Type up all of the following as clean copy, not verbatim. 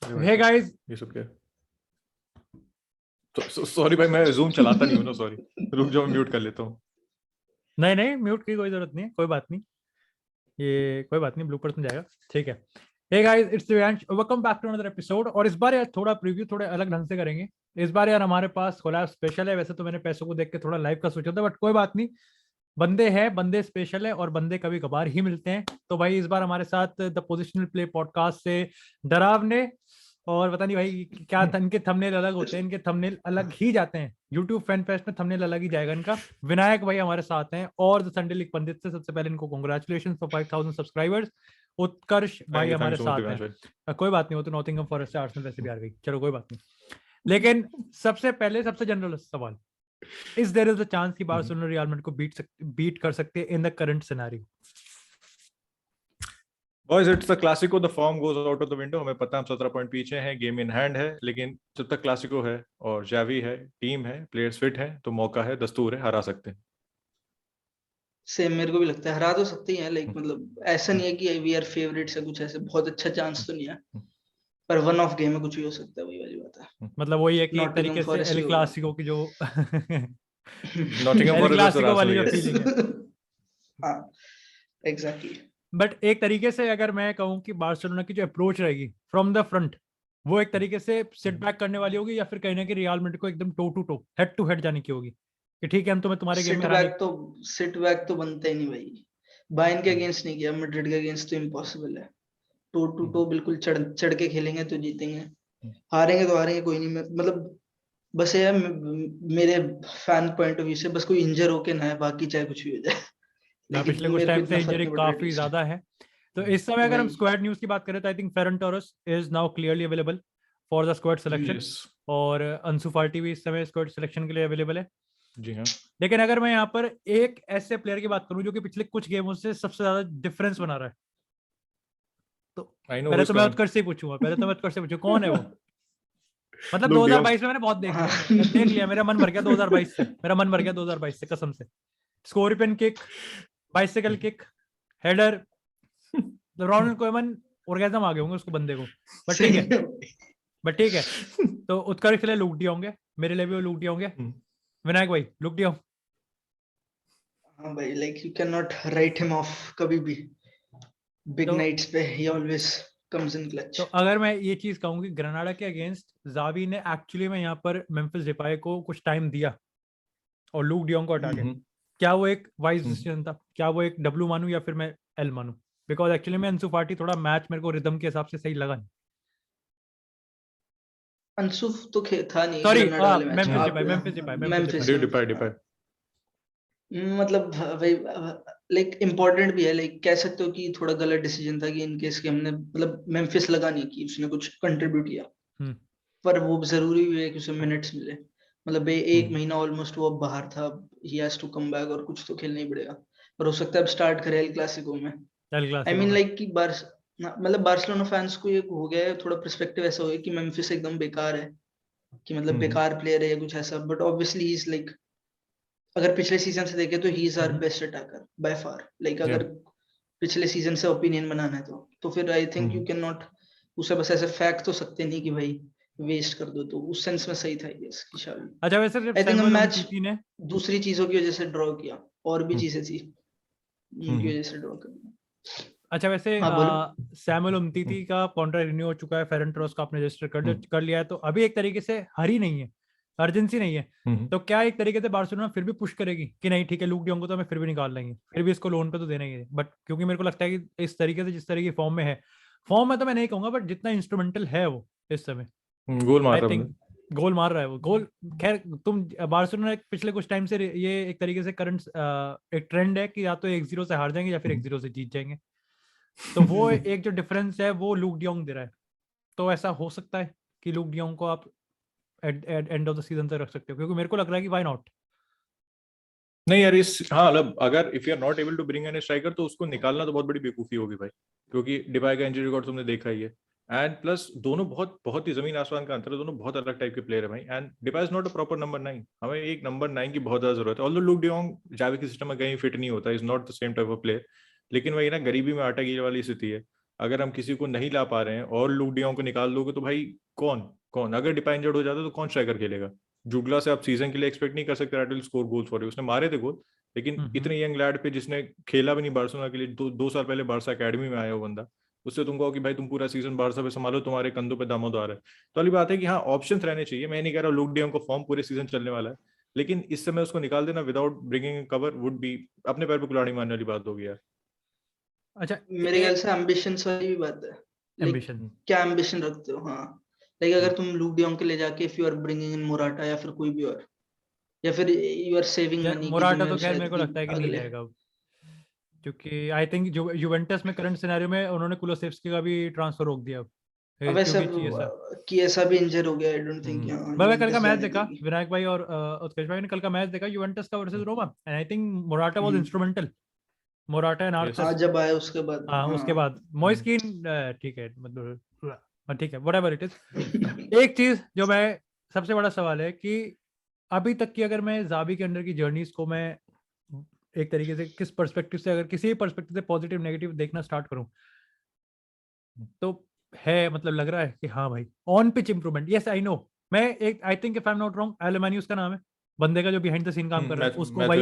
Hey guys, ये सब क्या? सॉरी भाई, मैं जूम चलाता नहीं हूँ ना, सॉरी। रुक जाओ, म्यूट कर लेता हूँ। नहीं म्यूट की कोई जरूरत नहीं है, कोई बात नहीं, ये कोई बात नहीं, ब्लूपर्स में जाएगा, ठीक है। Hey guys, it's Divyansh, welcome back to another episode. और इस बार यार थोड़ा प्रीव्यू थोड़े अलग ढंग से करेंगे इस बार यार। हमारे पास कोलैब स्पेशल है। वैसे तो मैंने पैसों को देख के थोड़ा लाइव का सोचा था, बट कोई बात नहीं, बंदे हैं, बंदे स्पेशल है और बंदे कभी कभार ही मिलते हैं। तो भाई इस बार हमारे साथ द पोजिशनल प्ले पॉडकास्ट से डराव ने, और पता नहीं भाई क्या इनके थंबनेल अलग होते हैं, इनके थंबनेल अलग ही जाते हैं। यूट्यूब फैन फेस्ट में थंबनेल अलग ही जाएगा इनका। विनायक भाई हमारे साथ हैं, और द संडे लीग पंडित से सबसे पहले इनको कांग्रेचुलेशंस फॉर 5000 सब्सक्राइबर्स। उत्कर्ष भाई हमारे साथ हैं। कोई बात नहीं, वो तो नॉटिंघम फॉरेस्ट से आर्सेनल वैसे भी आ गई, चलो कोई बात नहीं। लेकिन सबसे पहले सबसे जनरल सवाल, is there is a chance कि बार्सिलोना रियल मैड्रिड को बीट कर सकते हैं in the current scenario? Boys, it's the Clasico, the form goes out of the window. हमें पता है हम 17 पॉइंट पीछे हैं, गेम इन हैंड है, लेकिन जब तक क्लासिको है और जावी है, टीम है, प्लेयर्स फिट है, तो मौका है, दस्तूर है, हरा सकते हैं। सेम मेरे को भी लगता है हरा तो सकते ही हैं, लाइक मतलब ऐसा नहीं है कि वी आर फेवरेट्स है, कुछ ऐसे बहुत अच्छा चांस तो नहीं है, पर वन ऑफ गेम में कुछ भी हो सकता है, वही वाली बात है। मतलब वही है कि एक नॉटिंघम तरीके से फॉरेस्ट एल ही होगा। क्लासिको की जो नॉटिंघम एल फॉरेस्ट क्लासिको वाली जो फीलिंग है। हाँ, एग्जैक्टली। बट एक तरीके से अगर मैं कहूँ कि बार्सिलोना की जो अप्रोच रहेगी फ्रॉम द फ्रंट, वो एक तरीके से सिट बैक करने वाली होगी, या फिर कहीं ना कहीं रियल मैड्रिड को एकदम टू हेड जाने की होगी कि ठीक है हम तुम्हारे गेम में हराने। सिट बैक तो बनता ही नहीं भाई। बायर्न के अगेंस्ट नहीं किया, मैड्रिड के अगेंस्ट तो इम्पॉसिबल है। टू बिल्कुल चढ़ के खेलेंगे तो जीतेंगे, हारेंगे तो हारेंगे, कोई नहीं। मतलब बस ये मेरे फैन पॉइंट ऑफ व्यू से, बस कोई इंजर होके ना है, बाकी चाहे कुछ भी हो जाए। पिछले कुछ टाइम से इंजरी काफी ज्यादा है। तो इस समय अगर हम स्क्वाड न्यूज की बात करें तो I think Ferran Torres is now clearly available for the squad selection, और अंसु फाटी भी इस समय स्क्वाड सिलेक्शन के लिए अवेलेबल है। जी हाँ। लेकिन अगर मैं यहाँ पर एक ऐसे प्लेयर की बात करूं जो कि पिछले कुछ गेमों से सबसे ज्यादा डिफरेंस बना रहा है, तो पहले तो मैं उत्कर्ष से पूछूं कौन है वो? मतलब 2022 में मैंने बहुत देख लिया, मेरा मन भर गया 2022 से, मेरा मन भर गया 2022 से कसम से। Scorpion kick, bicycle kick, header, Ronald Koeman orgasm आ गए होंगे उसको बंदे को, बट ठीक है। तो उत्कर्ष के लिए लूक दिया होंगे, मेरे लिए भी वो लूक दिया होंगे। विनायक भाई लूक दिया? हाँ भाई, like you can not right him of कभी भी। बिग नाइट्स पे ही ऑलवेज कम्स इन क्लच। तो अगर मैं ये चीज कहूँ कि ग्रेनाडा के अगेंस्ट जावी ने एक्चुअली में यहाँ पर मेम्फिस डिपाई को कुछ टाइम दिया और लूक डियोंग को हटा के, क्या वो एक वाइज डिसीजन था? क्या वो एक डब्ल्यू मानू या फिर मैं एल मानू? बिकॉज एक्चुअली में अंसु फाटी थोड़ा मैच मेरे को रिदम के हिसाब से सही लगा नहीं। अंसु तो था नहीं सॉरी, ग्रेनाडा वाले मैच में। मेम्फिस डिपाई मतलब भाई, लाइक इम्पोर्टेंट भी है, लाइक कह सकते हो कि थोड़ा गलत डिसीजन था कि इनकेस कि हमने मतलब मेम्फिस लगा नहीं कि उसने कुछ कंट्रीब्यूट किया, पर वो जरूरी भी है कि उसे मिनट्स मिले। मतलब एक महीना ऑलमोस्ट वो बाहर था, he has to come back, और कुछ तो खेलना ही पड़ेगा। पर हो सकता है अब स्टार्ट करे एल क्लासिको में। आई मीन लाइक कि मतलब बार्सिलोना फैंस को ये हो गया है थोड़ा, पर्सपेक्टिव ऐसा हो गया कि मेम्फिस एकदम बेकार है, कि मतलब बेकार प्लेयर है या कुछ ऐसा। But obviously he is like, अगर पिछले सीजन से देखे तो he is our best attacker by far. Like अगर पिछले सीजन से ओपिनियन बनाना है तो फिर I think you can not उसे बस ऐसे फैक्ट तो सकते नहीं कि भाई वेस्ट कर दो। तो उस सेंस में सही था यस कि शावी। अच्छा वैसे आई थिंक हम मैच दूसरी चीजों की वजह से ड्रॉ किया, और भी चीजें थी उनकी वजह से ड्रॉ कर। अच्छा वैसे सैमुअल उमतीती का कॉन्ट्रैक्ट रिन्यू हो चुका है, फेरन टोरेस का आपने रजिस्टर कर लिया है, तो अभी एक तरीके से हरी नहीं है, अर्जेंसी नहीं है। तो क्या एक तरीके से बार्सिलोना फिर भी पुश करेगी कि नहीं ठीक है लूक डियोंग को तो हमें फिर भी निकाल लेंगे, फिर भी इसको लोन पे तो देना ही है? बट क्योंकि मेरे को लगता है कि इस तरीके से जिस तरीके की फॉर्म में है, फॉर्म में तो मैं नहीं कहूंगा, बट जितना इंस्ट्रूमेंट है वो इस समय, गोल मार रहा है वो गोल। खैर तुम बार्सिलोना पिछले कुछ टाइम से ये एक तरीके से करंट एक ट्रेंड है कि या तो 1-0 से हार जाएंगे या फिर 1-0 से जीत जाएंगे। तो वो एक जो डिफरेंस है वो लूक डियोंग दे रहा है। तो ऐसा हो सकता है कि लूक डियोंग को आप एंड ऑफ द सीजन तक रख सकते हो, क्योंकि मेरे को लग रहा है कि व्हाई नॉट। नहीं यार, मतलब अगर if you are not able to bring an striker तो उसको निकालना तो बहुत बड़ी बेवकूफी होगी भाई, क्योंकि डिपाई का इंजरी रिकॉर्ड तुमने देखा ही है। एंड प्लस दोनों बहुत ही जमीन आसमान का अंतर है, दोनों बहुत अलग टाइप के प्लेयर है भाई। And Depay is not a proper number 9, हमें एक नंबर 9 की बहुत ज्यादा जरूरत है। ऑल्दो लूक डियोंग जावी के सिस्टम में कहीं फिट नहीं होता, is not the same type of player, लेकिन वही ना, गरीबी में आटा गिरे वाली स्थिति है। अगर हम किसी को नहीं ला पा रहे हैं और लुक डियोंग को निकाल दोगे तो भाई कौन अगर डिपा इंजर्ड हो जाता तो कौन स्ट्राइकर खेलेगा? जुगला से आप सीजन के लिए एक्सपेक्ट नहीं कर सकते that will score goals for you. उसने मारे थे गोल, लेकिन इतने यंग लैड पे जिसने खेला भी नहीं बार्सिलोना के लिए, दो साल पहले बार्सा अकेडमी में आया वो बंदा, उससे तुम कहो कि भाई तुम पूरा सीजन बार्सा पे संभालो, तुम्हारे कंधों पे दामोदार है। तो वाली बात है कि हाँ ऑप्शन रहने चाहिए। मैं नहीं कह रहा लुक डियोंग को फॉर्म पूरे सीजन चलने वाला है, लेकिन इस समय उसको निकाल देना without bringing cover would be अपने पैर पे कुल्हाड़ी मारने वाली बात होगी यार। अच्छा, मेरे ख्याल से एम्बिशंस वाली भी बात है। एम्बिशन, क्या एम्बिशन रखते हो? हाँ, लाइक अगर तुम लुक डियोंग के ले जाके if you are bringing in Morata या फिर कोई भी और, या फिर यू आर सेविंग मनी कि मोराटा तुम्हें तो खैर मेरे शायद को लगता है कि नहीं अगले जाएगा, क्योंकि आई थिंक जो यूवेंटस में करंट सिनेरियो में उन्होंने कुलोसेव्स्की का भी ट्रांसफर रोक दिया अब ऐसा कि ऐसा भी इंजर हो गया। आई डोंट थिंक मैं कल का मैच देखा, विनायक भाई और उत्कर्ष भाई ने कल का मैच देखा यूवेंटस का versus Roma, and I think Morata was instrumental. Morata and Arthur, हाँ जब आया उसके बाद, हाँ उसके बाद मॉइस कीन, ठीक है मतलब ठीक है व्हाटएवर इट इज। एक चीज जो मैं सबसे बड़ा सवाल है कि अभी तक की अगर मैं जावी के अंडर की जर्नीज को मैं एक तरीके से किस पर्सपेक्टिव से, अगर किसी पर्सपेक्टिव से पॉजिटिव नेगेटिव देखना स्टार्ट करूं, तो है मतलब लग रहा है कि हाँ भाई on pitch improvement, yes I know. मैं एक I think if I am not wrong Alemany उसका नाम है, बंदे का जो बिहाइंड द सीन काम कर रहा है, उसको भाई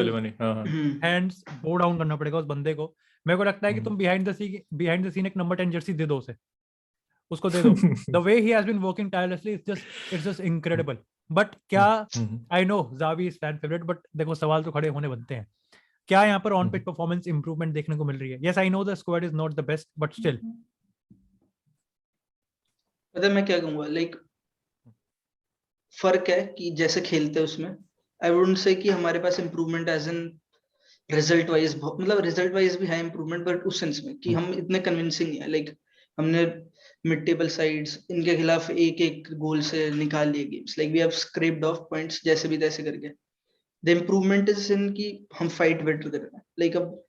हैंड्स बो डाउन करना पड़ेगा उस बंदे को। मेरे को लगता है कि तुम बिहाइंड द सीन एक नंबर 10 जर्सी दे दो उसे, उसको दे दो। The way he has been working tirelessly it's just incredible. But क्या, I know Xavi is fan favourite, but देखो सवाल तो खड़े होने बनते हैं, क्या यहाँ पर ऑन पिच परफॉर्मेंस इंप्रूवमेंट देखने को मिल रही है? Yes I know the squad is not the best, but still पता है मैं क्या कहूंगा, लाइक फर्क है कि जैसे खेलते हैं उसमें। आई वुडंट से कि हमारे पास improvement as in result wise, मतलब रिजल्ट वाइज भी है इंप्रूवमेंट, बट उस सेंस में कि हम इतने कन्विंसिंग नहीं है। लाइक हमने मिड टेबल साइड्स इनके खिलाफ एक एक गोल से निकाल लिए games, like we have scrapped off points जैसे भी तैसे करके। द इंप्रूवमेंट इज इन कि हम फाइट बेटर कर रहे हैं। लाइक अब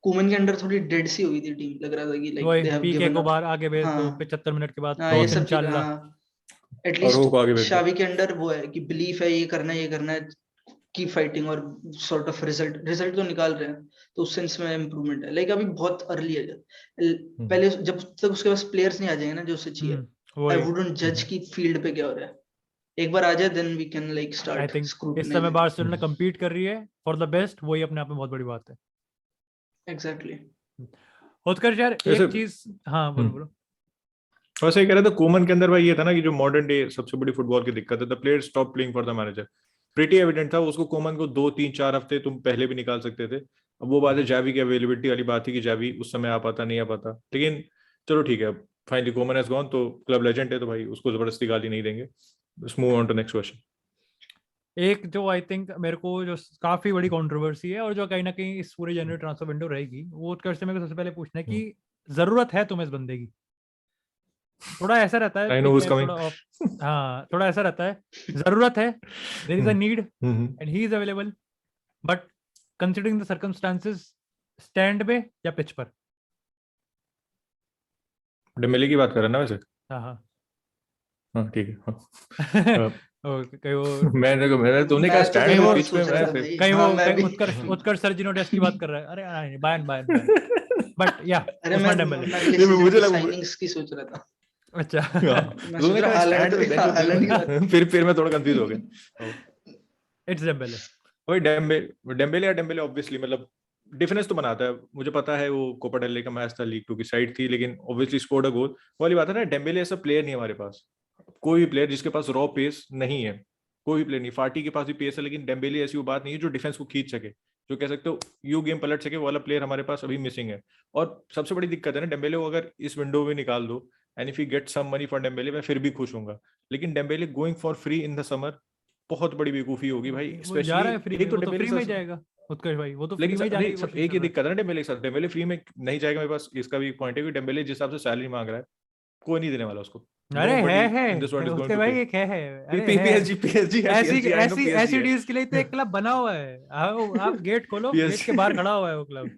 कोमन के अंडर थोड़ी डेड सी हुई थी टीम, लग रहा था कि लाइक दे हैव पीके गिवन को अप। बाहर आगे भेज दो, हाँ 75 मिनट के बाद हाँ, ये सब चीज, इंशाल्लाह। हाँ एटलीस्ट शावी के अंडर वो है कि बिलीफ है, ये करना है की फाइटिंग और सॉर्ट ऑफ रिजल्ट तो निकाल रहे हैं। तो उस सेंस में इंप्रूवमेंट है। लाइक अभी बहुत अर्ली है, पहले जब तक उसके पास प्लेयर्स नहीं आ जाएंगे ना जो उसे चाहिए, आई वुडंट जज की फील्ड पे क्या हो रहा है। एक बार आ जाए then we can like I start think इस समय बार्सिलोना कम्पीट कर रही है फॉर द बेस्ट, वही अपने आप में बहुत बड़ी बात है। एग्जैक्टली। उत्कर्ष यार एक चीज, हाँ बोलो। वैसे ही कह रहा था कोमन के अंदर भाई ये था ना कि जो मॉडर्न डे सबसे बड़ी फुटबॉल की दिक्कत है, the player stop playing for the manager. Pretty evident था उसको, कोमन को 2-3-4 हफ्ते तुम पहले भी निकाल सकते थे। अब वो बात है जावी की अवेलेबिलिटी वाली बात थी कि जावी उस समय आ पाता नहीं आ पाता, लेकिन चलो ठीक है, फाइनली कोमन हैज गॉन तो क्लब लेजेंड है तो भाई उसको जबरदस्ती गाली नहीं देंगे। Let's move on to next question. एक जो आई थिंक मेरे को जो काफी बड़ी कंट्रोवर्सी है और जो कहीं ना कहीं इस पूरे जनवरी ट्रांसफर विंडो रहेगी, वो उत्कर्ष से मेरे को सबसे पहले पूछना है कि जरूरत है तुम्हें इस बंदे की? थोड़ा ऐसा रहता है, हाँ थोड़ा ऐसा रहता है, जरूरत है, there is a need and he is available, but considering the circumstances stand पे या पिच पर? डेम्बेले की बात कर रहा है ना वैसे? हाँ ठीक है। मैंने तुमने कहा स्टैंड पे पिच पे, मैं कहीं वो उत्कर्ष सर्जिनो डेस्ट की बात कर रहा है। अरे नहीं, बायन बट या उस्मान डेम्बेले। मुझे लगा साइनिंग्स की सोच रहा था। अच्छा तुमने कहा स्टैंड पे, फिर मैं थोड़ा कंफ्यूज हो गया। It's Dembélé. वही डेम्बेले ऑब्वियसली मतलब डिफरेंस तो बनाता है। मुझे पता है वो कोपा डेल रे का मैच था, लीग 2 की साइड थी, लेकिन ऑब्वियसली स्कोर्ड अ गोल। वाली बात है ना, डेम्बेले ऐसा प्लेयर नहीं है हमारे पास, कोई भी प्लेयर जिसके पास रॉ पेस नहीं है, कोई भी प्लेयर नहीं। फाटी के पास भी पेस है, लेकिन डेम्बेले ऐसी वो बात नहीं है जो डिफेंस को खींच सके, जो कह सकते हो यू गेम पलट सके, वो वाला प्लेयर हमारे पास अभी मिसिंग है। और सबसे बड़ी दिक्कत है ना, डेम्बेले को अगर इस विंडो में निकाल दो and if you get some money for Dembele, मैं फिर भी खुश हूंगा। लेकिन Dembele going for free in the summer बहुत बड़ी बेवकूफी होगी भाई। स्पेशली एक तो डेम्बेले में जाएगा उत्कर्ष भाई, वो तो लेकिन एक ही दिक्कत है ना डेम्बेले के साथ, डेम्बेले फ्री में नहीं जाएगा। मेरे पास इसका भी पॉइंट है कि डेम्बेले जिस हिसाब से सैलरी मांग रहा है कोई नहीं देने वाला उसको। अरे है उसके भाई, एक है ऐसी डील्स के लिए तो एक क्लब बना हुआ है। आप गेट खोलो, गेट के बाहर खड़ा हुआ है वो क्लब।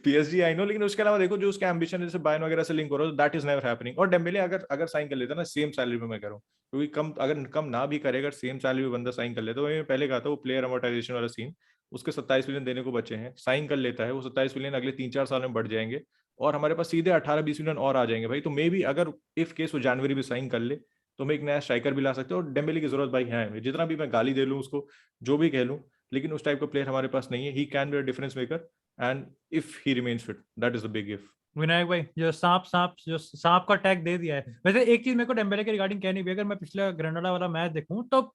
PSG आई नो, लेकिन उसके अलावा देखो जो उसका एम्बिशन है, जैसे बायर्न वगैरह से लिंक हो रहा है, दैट इज नेवर हैपनिंग। और डेम्बेले अगर साइन कर लेता ना सेम सैलरी पे, मैं कह रहा हूं, क्योंकि कम ना भी करे, अगर सेम सैलरी पे बंदा साइन कर लेता, तो मैं पहले कहा था वो प्लेयर अमोर्टाइजेशन वाला सीन, उसके 27 मिलियन देने को बचे हैं, साइन कर लेता है वो 27 मिलियन अगले 3-4 साल में बढ़ जाएंगे, और हमारे पास सीधे 18-20 मिलियन और आ जाएंगे भाई। तो मे बी अगर इफ केस वो जनवरी में साइन कर ले तो हम एक नया स्ट्राइकर भी ला सकते हैं। और डेम्बेले की जरूरत भाई है, जितना भी मैं गाली दे लूं उसको, जो भी कह लूं, लेकिन उस टाइप का प्लेयर हमारे पास नहीं है। He can be a difference maker and if he remains fit that is the big if. Vinayak भाई जो सांप का टैग दे दिया है। वैसे एक चीज मेरे को डेम्बेले के रिगार्डिंग कहनी भी, अगर मैं पिछला ग्रेनाडा वाला मैच देखूं तो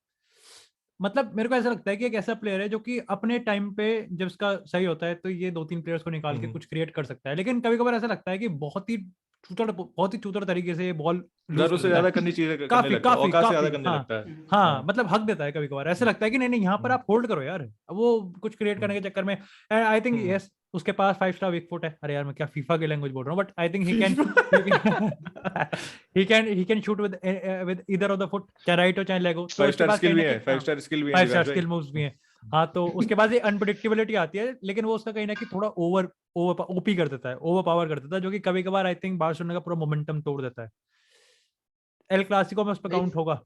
मतलब मेरे को ऐसा लगता है कि एक ऐसा प्लेयर है जो कि अपने टाइम पे जब इसका सही होता है तो ये 2-3 प्लेयर्स को निकाल के कुछ क्रिएट कर सकता है, लेकिन कभी कभार ऐसा लगता है कि बहुत ही चूतर तरीके से बॉल जरूरत से ज्यादा करनी चीजें करने लगता है, औकात से ज्यादा करने लगता है। हाँ मतलब हक देता है कभी कभार। ऐसे लगता है कि नहीं यहाँ पर आप होल्ड करो यार, वो कुछ क्रिएट करने के चक्कर में। एंड आई थिंक यस उसके पास 5 स्टार वीक फुट है। अरे यार मैं क्या फीफा की लैंग्वेज बोल रहा हूँ, but I think he can shoot with either of the foot, चाहे राइट हो चाहे लेग हो। 5 स्टार स्किल भी है, 5 स्टार स्किल भी है, 5 स्टार स्किल मूव्स भी हैं। हाँ तो उसके बाद ये अनप्रेडिक्टेबिलिटी आती है, लेकिन वो उसका कहीं ना कहीं थोड़ा ओपी कर देता है, ओवर पावर कर देता है, जो कि कभी कभार आई थिंक बार्सिलोना का पूरा मोमेंटम तोड़ देता है। एल क्लासिको में उस पर काउंट होगा?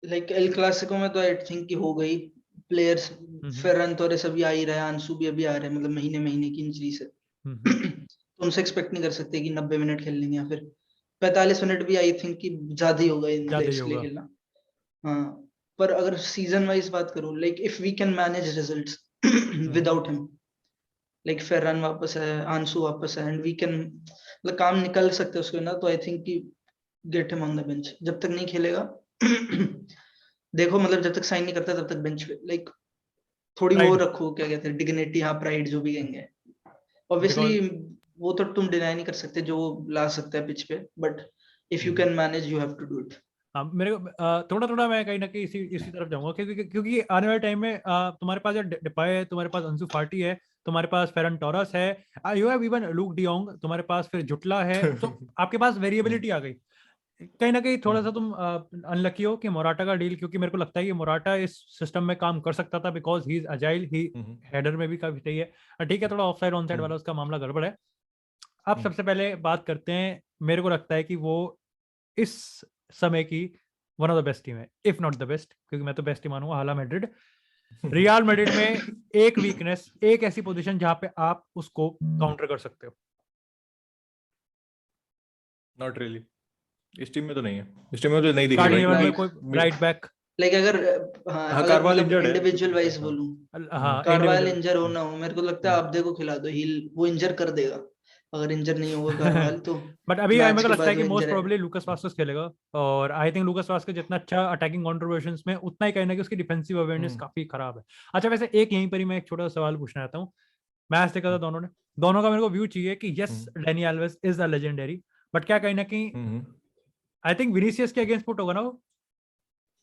लाइक एल क्लासिको में तो आई थिंक कि हो गई। प्लेयर्स फेरन तोरेस अभी आ ही रहा है, आंसू भी अभी आ रहे हैं, मतलब महीने की इंजरी से। तो उनसे एक्सपेक्ट नहीं कर सकते कि 90 मिनट खेल लेंगे, या फिर 45 मिनट भी आई थिंक कि ज्यादा ही होगा इन प्लेयर्स के लिए खेलना। हाँ पर अगर सीजन वाइज बात करूं, like if we can manage results without him, like Ferran वापस है, आंसू वापस है, एंड वी कैन मतलब काम निकल सकते हैं उसके ना, तो आई थिंक कि get him on the bench. जब तक नहीं खेलेगा देखो मतलब जब तक साइन नहीं करता तब तक बेंच पे लाइक थोड़ी वो रखो, क्या कहते हैं, डिग्निटी, हाँ प्राइड जो भी कहेंगे। ऑब्वियसली वो तो तुम डिनाई नहीं कर सकते जो ला सकता है पिच पे, but if you can manage you have to do it. हाँ मेरे को थोड़ा मैं कहीं ना कहीं इसी तरफ जाऊंगा, क्योंकि आने वाले टाइम में तुम्हारे पास डिपाय है, तुम्हारे पास अंसु फाटी है, तुम्हारे पास फेरन टोरस है, you have even look de Jong, तुम्हारे पास फिर जुटला है, तो आपके पास वेरिएबिलिटी आ गई। कहीं ना कहीं थोड़ा सा तुम अनलकी हो कि मोराटा का डील, क्योंकि मेरे को लगता है कि मोराटा इस सिस्टम में काम कर सकता था, because he is agile, he header में भी काफी सही है। ठीक है थोड़ा ऑफ साइड ऑन साइड वाला उसका मामला गड़बड़ है। अब सबसे पहले बात करते हैं, मेरे को लगता है कि वो इस समय की one of the best team है, इफ नॉट द बेस्ट, क्योंकि मैं तो बेस्ट ही मानूंगा हाला मैड्रिड। रियल मैड्रिड में एक वीकनेस, एक ऐसी पोजीशन जहां पे आप उसको काउंटर कर सकते हो। नॉट रियली, इस टीम में तो नहीं है, इस टीम में तो नहीं दिखी भाई कोई राइट बैक। लाइक अगर कारवाल इंजर्ड है, इंडिविजुअल वाइज बोलूं, कारवाल इंजर हो ना हो, मेरे को लगता है आप देखो खिला दो, वो इंजर कर देगा अगर इंजर नहीं होगा कारवाल तो। बट अभी मेरे को लगता है कि मोस्ट प्रोबेबली लूकास वास्केस खेलेगा, और आई थिंक लूकास वास्केस जितना अच्छा अटैकिंग कंट्रीब्यूशंस में, उतना ही कहीं ना कहीं उसकी डिफेंसिव अवेयरनेस काफी खराब है। अच्छा वैसे एक यहीं पर ही मैं एक छोटा सा सवाल पूछना चाहता हूँ। मैच देखा था दोनों का मेरे को व्यू चाहिए कि yes Danny Alves is a legendary, but क्या कहीं ना कहीं आई थिंक विनीसियस के अगेंस्ट पुट होगा ना वो?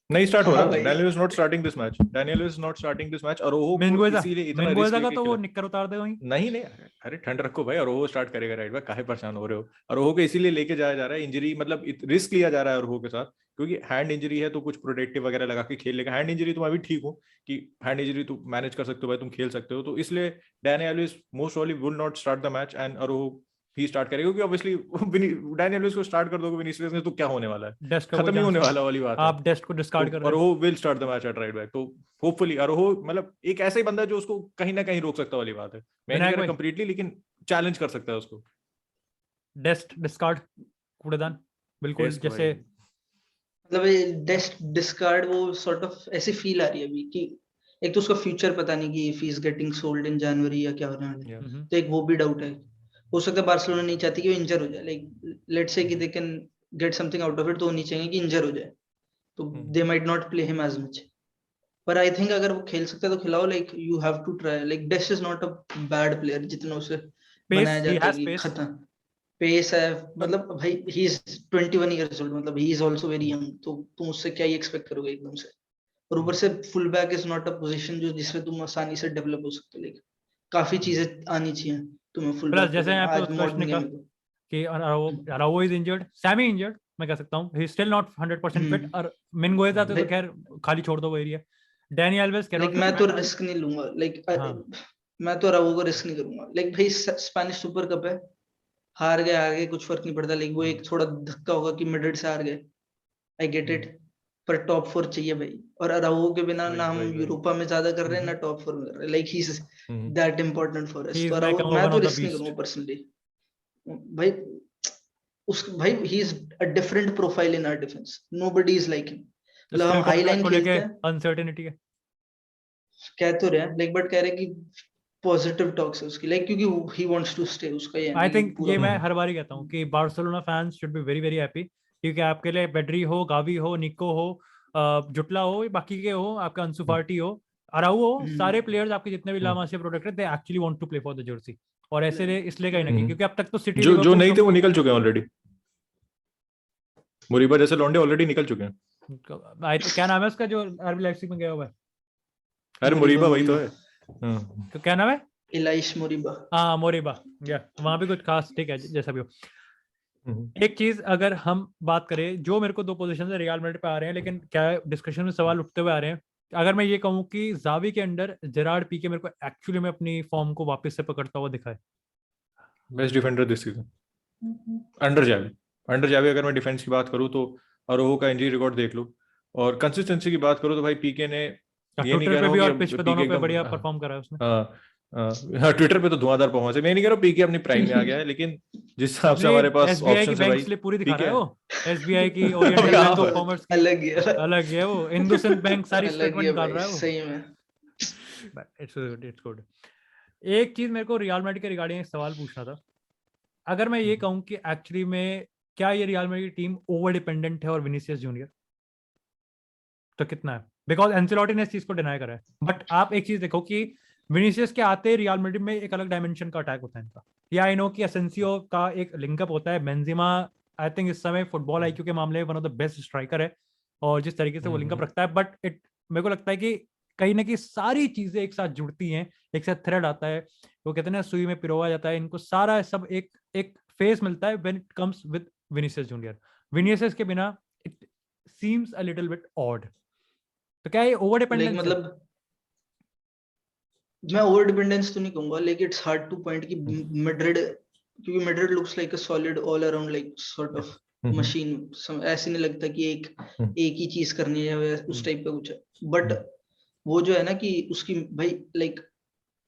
नहीं स्टार्ट हो रहा, Daniel is not starting this match, Daniel is not starting this match. और वो इसीलिए इतना रिस्क लेके तो वो निक्कर उतार दे वहीं। नहीं अरे ठंड रखो भाई, और वो स्टार्ट करेगा राइट बैक, काहे परेशान हो रहे हो? और वो को इसीलिए लेके जाया जा रहा है, इंजरी मतलब रिस्क लिया जा रहा है और वो के साथ, क्योंकि हैंड इंजरी है तो कुछ प्रोटेक्टिव वगैरह लगा के खेल लेगा। हैंड इंजरी तो मैं भी ठीक हूँ कि हैंड इंजरी तुम मैनेज कर सकते हो भाई, तुम खेल सकते हो, तो इसलिए Daniel is most probably will not start the match and और वो ही स्टार्ट करेगा, क्योंकि ऑब्वियसली डैनियल लुइस को स्टार्ट कर दोगे विनीसियस ने तो क्या होने वाला है, खत्म ही होने वाला वाली बात है। आप डेस्ट को डिस्कार्ड कर रहे हो, और वो will start the match at right back, तो होपफुली और वो मतलब एक ऐसा ही बंदा है जो उसको कहीं ना कहीं रोक सकता वाली बात है। मैं नहीं कह रहा कंप्लीटली, लेकिन चैलेंज कर सकता है उसको। डेस्ट डिस्कार्ड कूड़ेदान बिल्कुल, जैसे मतलब डेस्ट डिस्कार्ड वो सॉर्ट ऑफ ऐसी फील आ रही है अभी कि एक तो उसका फ्यूचर पता नहीं कि if he is getting sold in January या क्या होने वाला है, तो एक वो भी डाउट है। हो सकता है बार्सिलोना नहीं चाहती कि वो इंजर हो जाए, लाइक लेट्स से कि they can get something out of it, तो वो नहीं चाहेंगे कि इंजर हो जाए, तो they might not play him as much. पर आई थिंक अगर वो खेल सकता है तो खिलाओ, like you have to try, like Dest is not a bad player जितना उसे बनाया जाता है कि खत्म पेस है, मतलब भाई ही इज 21 इयर्स ओल्ड, मतलब he is also very young, तो तुम उससे क्या ही एक्सपेक्ट करोगे एकदम से। और ऊपर से full back is not a position जो जिसमें तुम आसानी से डेवलप हो सकते हो, लाइक काफी चीजें आनी चाहिए तुम्हें फुल बैक जैसे आज मॉडर्न गेम कि अराओ इज इंजर्ड, सैमी इंजर्ड, मैं कह सकता हूं ही स्टिल नॉट 100% फिट, और मिनगोएजा तो खैर खाली छोड़ दो वो एरिया। डैनी एल्वेस लाइक मैं तो रिस्क नहीं लूंगा, लाइक मैं तो अराओ को रिस्क नहीं करूंगा, लाइक भाई स्पेनिश सुपर कप है, हार गए कुछ फर्क नहीं पड़ता, लेकिन वो एक थोड़ा धक्का होगा कि मैड्रिड से हार गए, आई गेट इट, पर टॉप 4 चाहिए भाई, और अराउहो के बिना ना हम वही। यूरोपा में ज्यादा कर रहे हैं ना टॉप 4 में कर रहे हैं, like he is that important for us. He is तो like अराउहो one मैं तो of the रिस्क नहीं beast. करूंगा पर्सनली भाई। भाई he is a different profile in our defence, nobody is like him. मतलब हम Skill हाई लाइन को खेलते लेके हैं, अनसर्टेनिटी है। कह तो रहे हैं लाइक, बट कह रहे हैं कि पॉजिटिव टॉक्स है उसकी, लाइक क्योंकि ही वांट्स टू स्टे, उसका ये है आई ना कि थिंक पूरा ये मैं हर बार ही कहता हूँ कि Barcelona fans should be very very happy, क्योंकि आपके लिए पेड्री हो, गावी हो, निको हो, जुटला हो, बाकी के हो, आपका अंसु फाटी हो, अराउहो हो, सारे प्लेयर्स आपके जितने भी ला मासिया प्रोडक्ट है, they actually want to play for the jersey. और ऐसे इसलिए कहीं ना कहीं क्योंकि अब तक तो सिटी जो नहीं थे वो निकल चुके हैं ऑलरेडी। मुरीबा जैसे लौंडे ऑलरेडी निकल चुके हैं। क्या नाम है उसका जो आरबी लाइप्जिग में गया हुआ है? अरे मुरीबा वही तो है। तो क्या नाम है? इलाइश मोरिबा। हाँ मोरिबा, या वहां भी कुछ खास, ठीक है जैसा भी हो। एक चीज अगर हम बात करें, जो मेरे को दो पोजीशन से रियल मैड्रिड पे आ रहे हैं, लेकिन क्या डिस्कशन में सवाल उठते हुए आ रहे हैं, अगर मैं ये कहूँ कि जावी के अंडर जेरार्ड पीके मेरे को एक्चुअली में अपनी फॉर्म को वापस से पकड़ता हुआ दिखा है। Best defender this season under Xavi. अगर मैं डिफेंस की बात करूँ तो अरोहो का इंजरी रिकॉर्ड देख लो, और कंसिस्टेंसी की बात करूँ तो भाई पीके ने, ये नहीं कह ट्विटर रहा पे हूँ भी कि और अब पिच पे पीके दोनों पे एकदम, बढ़िया परफॉर्म करा है उसने। हाँ ट्विटर पे तो धुआंधार परफॉर्मेंस है। मैं नहीं कह रहा हूँ पीके अपनी प्राइम में आ गया है, लेकिन जिस हिसाब से अपने हमारे पास एसबीआई की ऑप्शंस है बैंक भाई, स्लिप पूरी दिखा ठीक रहा है है। वो, एसबीआई की, ओरिएंटल हाँ बैंक ऑफ भाई, कॉमर्स की अलग ही है, अलग है वो, इंडोसिंध बैंक सारी अलग ही स्टेटमेंट है निकाल भाई रहा है वो। सही में। It's good, it's good. एक चीज मेरे को रियल मैड्रिड के रिगार्डिंग एक सवाल पूछना था। अगर मैं ये कहूँ कि एक्चुअली में क्या ये रियल मैड्रिड की टीम ओवर डिपेंडेंट है और विनीसियस जूनियर, तो कितना है? बिकॉज एंसेलोटी ने इस चीज को डिनाई करा है, बट आप एक चीज देखो कि विनीसियस के आते रियल मैड्रिड में एक अलग डायमेंशन का अटैक होता है इनका। या आई नो कि एसेंसियो का एक लिंकअप होता है, बेंजिमा आई थिंक इस समय फुटबॉल आईक्यू के मामले में one of the best striker है, और जिस तरीके से वो लिंकअप रखता है, बट मेरे को लगता है कि कहीं ना कहीं सारी चीजें एक साथ जुड़ती हैं, एक साथ थ्रेड आता है, वो कहते हैं ना सुई में पिरोया जाता है, इनको सारा सब एक एक फेस मिलता है when it comes with Vinicius junior. Vinicius के बिना it seems a little bit odd. तो क्या ये ओवर लाइक डिपेंडेंस है? मतलब मैं ओवर डिपेंडेंस तो नहीं कहूंगा, लेकिन इट्स हार्ड टू पॉइंट कि मैड्रिड, क्योंकि Madrid looks like a solid all around like sort of machine. ऐसे नहीं लगता कि एक ही चीज करनी है या उस टाइप का कुछ है, बट वो जो है ना कि उसकी भाई like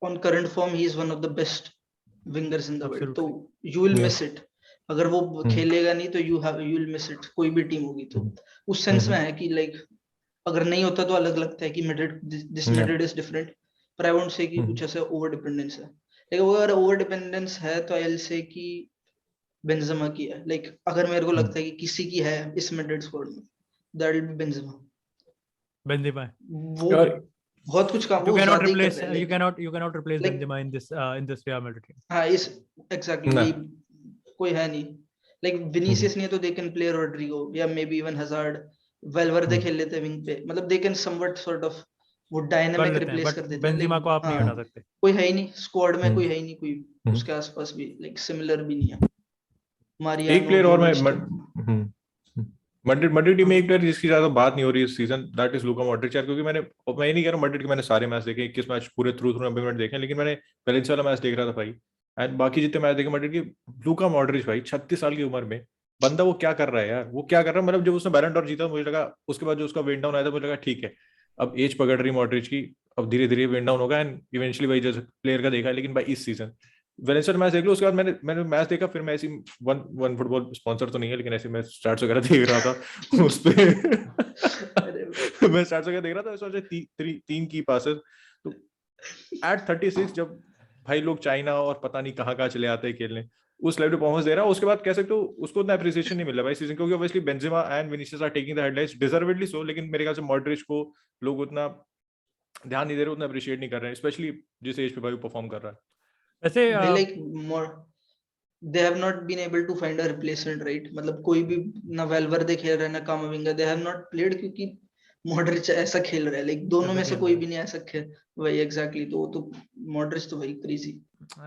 on current form he is one of the best wingers in the world, तो यू विल मिस इट अगर वो खेलेगा नहीं, तो यू विल मिस इट, कोई भी टीम होगी तो। उस सेंस में है कि लाइक अगर नहीं होता तो अलग लगता है कि Madrid, this Madrid is different, पर आई वोंट से कि कुछ ऐसा ओवर डिपेंडेंस है। लेकिन अगर ओवर डिपेंडेंस है तो आई विल से कि बेंजेमा की है। लाइक अगर मेरे को लगता है कि किसी की है इस मैड्रिड स्क्वाड में, that will be Benzema. Benzema वो बहुत कुछ काम you वो cannot ज्यादा ही कर replace रहा है, you cannot replace like Benzema in this Real Madrid team. हाँ इस एग्जैक्टली वही, कोई है नहीं। लाइक विनीसियस नहीं है तो दे कैन प्ले रोड्रिगो या मे बी इवन हजार्ड, वेलवर्दे खेल लेते हैं विंग पे, मतलब they can somewhat sort of वो डायनामिक रिप्लेस कर देते हैं। बेंजेमा को आप नहीं हटा सकते। कोई है ही नहीं स्क्वाड में, कोई है ही नहीं कोई उसके आसपास भी लाइक सिमिलर भी नहीं है। एक प्लेयर और मैं मैड्रिड टीम में एक प्लेयर जिसकी ज्यादा बात नहीं हो रही इस season, that is Luka Modric यार। क्योंकि मैं नहीं कह रहा मैड्रिड के मैंने सारे मैच देखे, 21 मैच पूरे थ्रू 90 मिनट देखे, लेकिन मैंने वेलेंसिया वाला मैच देख रहा था भाई, एंड बाकी जितने मैच देखे मैड्रिड की, लूका मॉड्रिच भाई 36 साल की उम्र में बंदा वो क्या कर रहा है यार, वो क्या कर रहा है। मतलब जब उसने बैलन डॉर जीता मुझे लगा, उसके बाद जो उसका वेन डाउन आया था मुझे लगा ठीक है अब एज पकड़ रही मॉड्रिच की, अब धीरे धीरे वेन डाउन होगा एंड इवेंचुअली भाई जैसे प्लेयर का देखा है। लेकिन भाई इस सीजन वेलेंसिया मैच देख लो, उसके बाद मैंने मैच देखा, फिर मैं ऐसी वन फुटबॉल स्पॉन्सर तो नहीं है, लेकिन ऐसे मैं स्टार्ट्स वगैरह देख रहा था उस पे मैं स्टार्ट्स वगैरह देख रहा था, सोचा 3 की पासेस तो एट 36 जब भाई लोग चाइना और पता नहीं कहाँ चले आते हैं खेलने, उस लेवल पे परफॉर्मेंस दे रहा है। उसके बाद कह सकते हो उसको उतना अप्रिसिएशन नहीं मिल रहा भाई सीजन, क्योंकि obviously Benzema and Vinicius are taking the headlines deservedly so, लेकिन मेरे ख्याल से मॉड्रिच को लोग उतना ध्यान नहीं दे रहे, उतना अप्रिशिएट नहीं कर रहे हैं, स्पेशली जिस एज पे भाई परफॉर्म कर रहा है। वैसे like more they have not been able to find a replacement, right? मतलब कोई भी ना वेलवर्दे खेल रहा है ना कामाविंगा, they have not played क्योंकि मॉड्रिच ऐसा खेल रहा है, लाइक दोनों में से कोई भी नहीं ऐसा खेल वही एग्जैक्टली, तो मॉड्रिच तो भाई क्रेजी।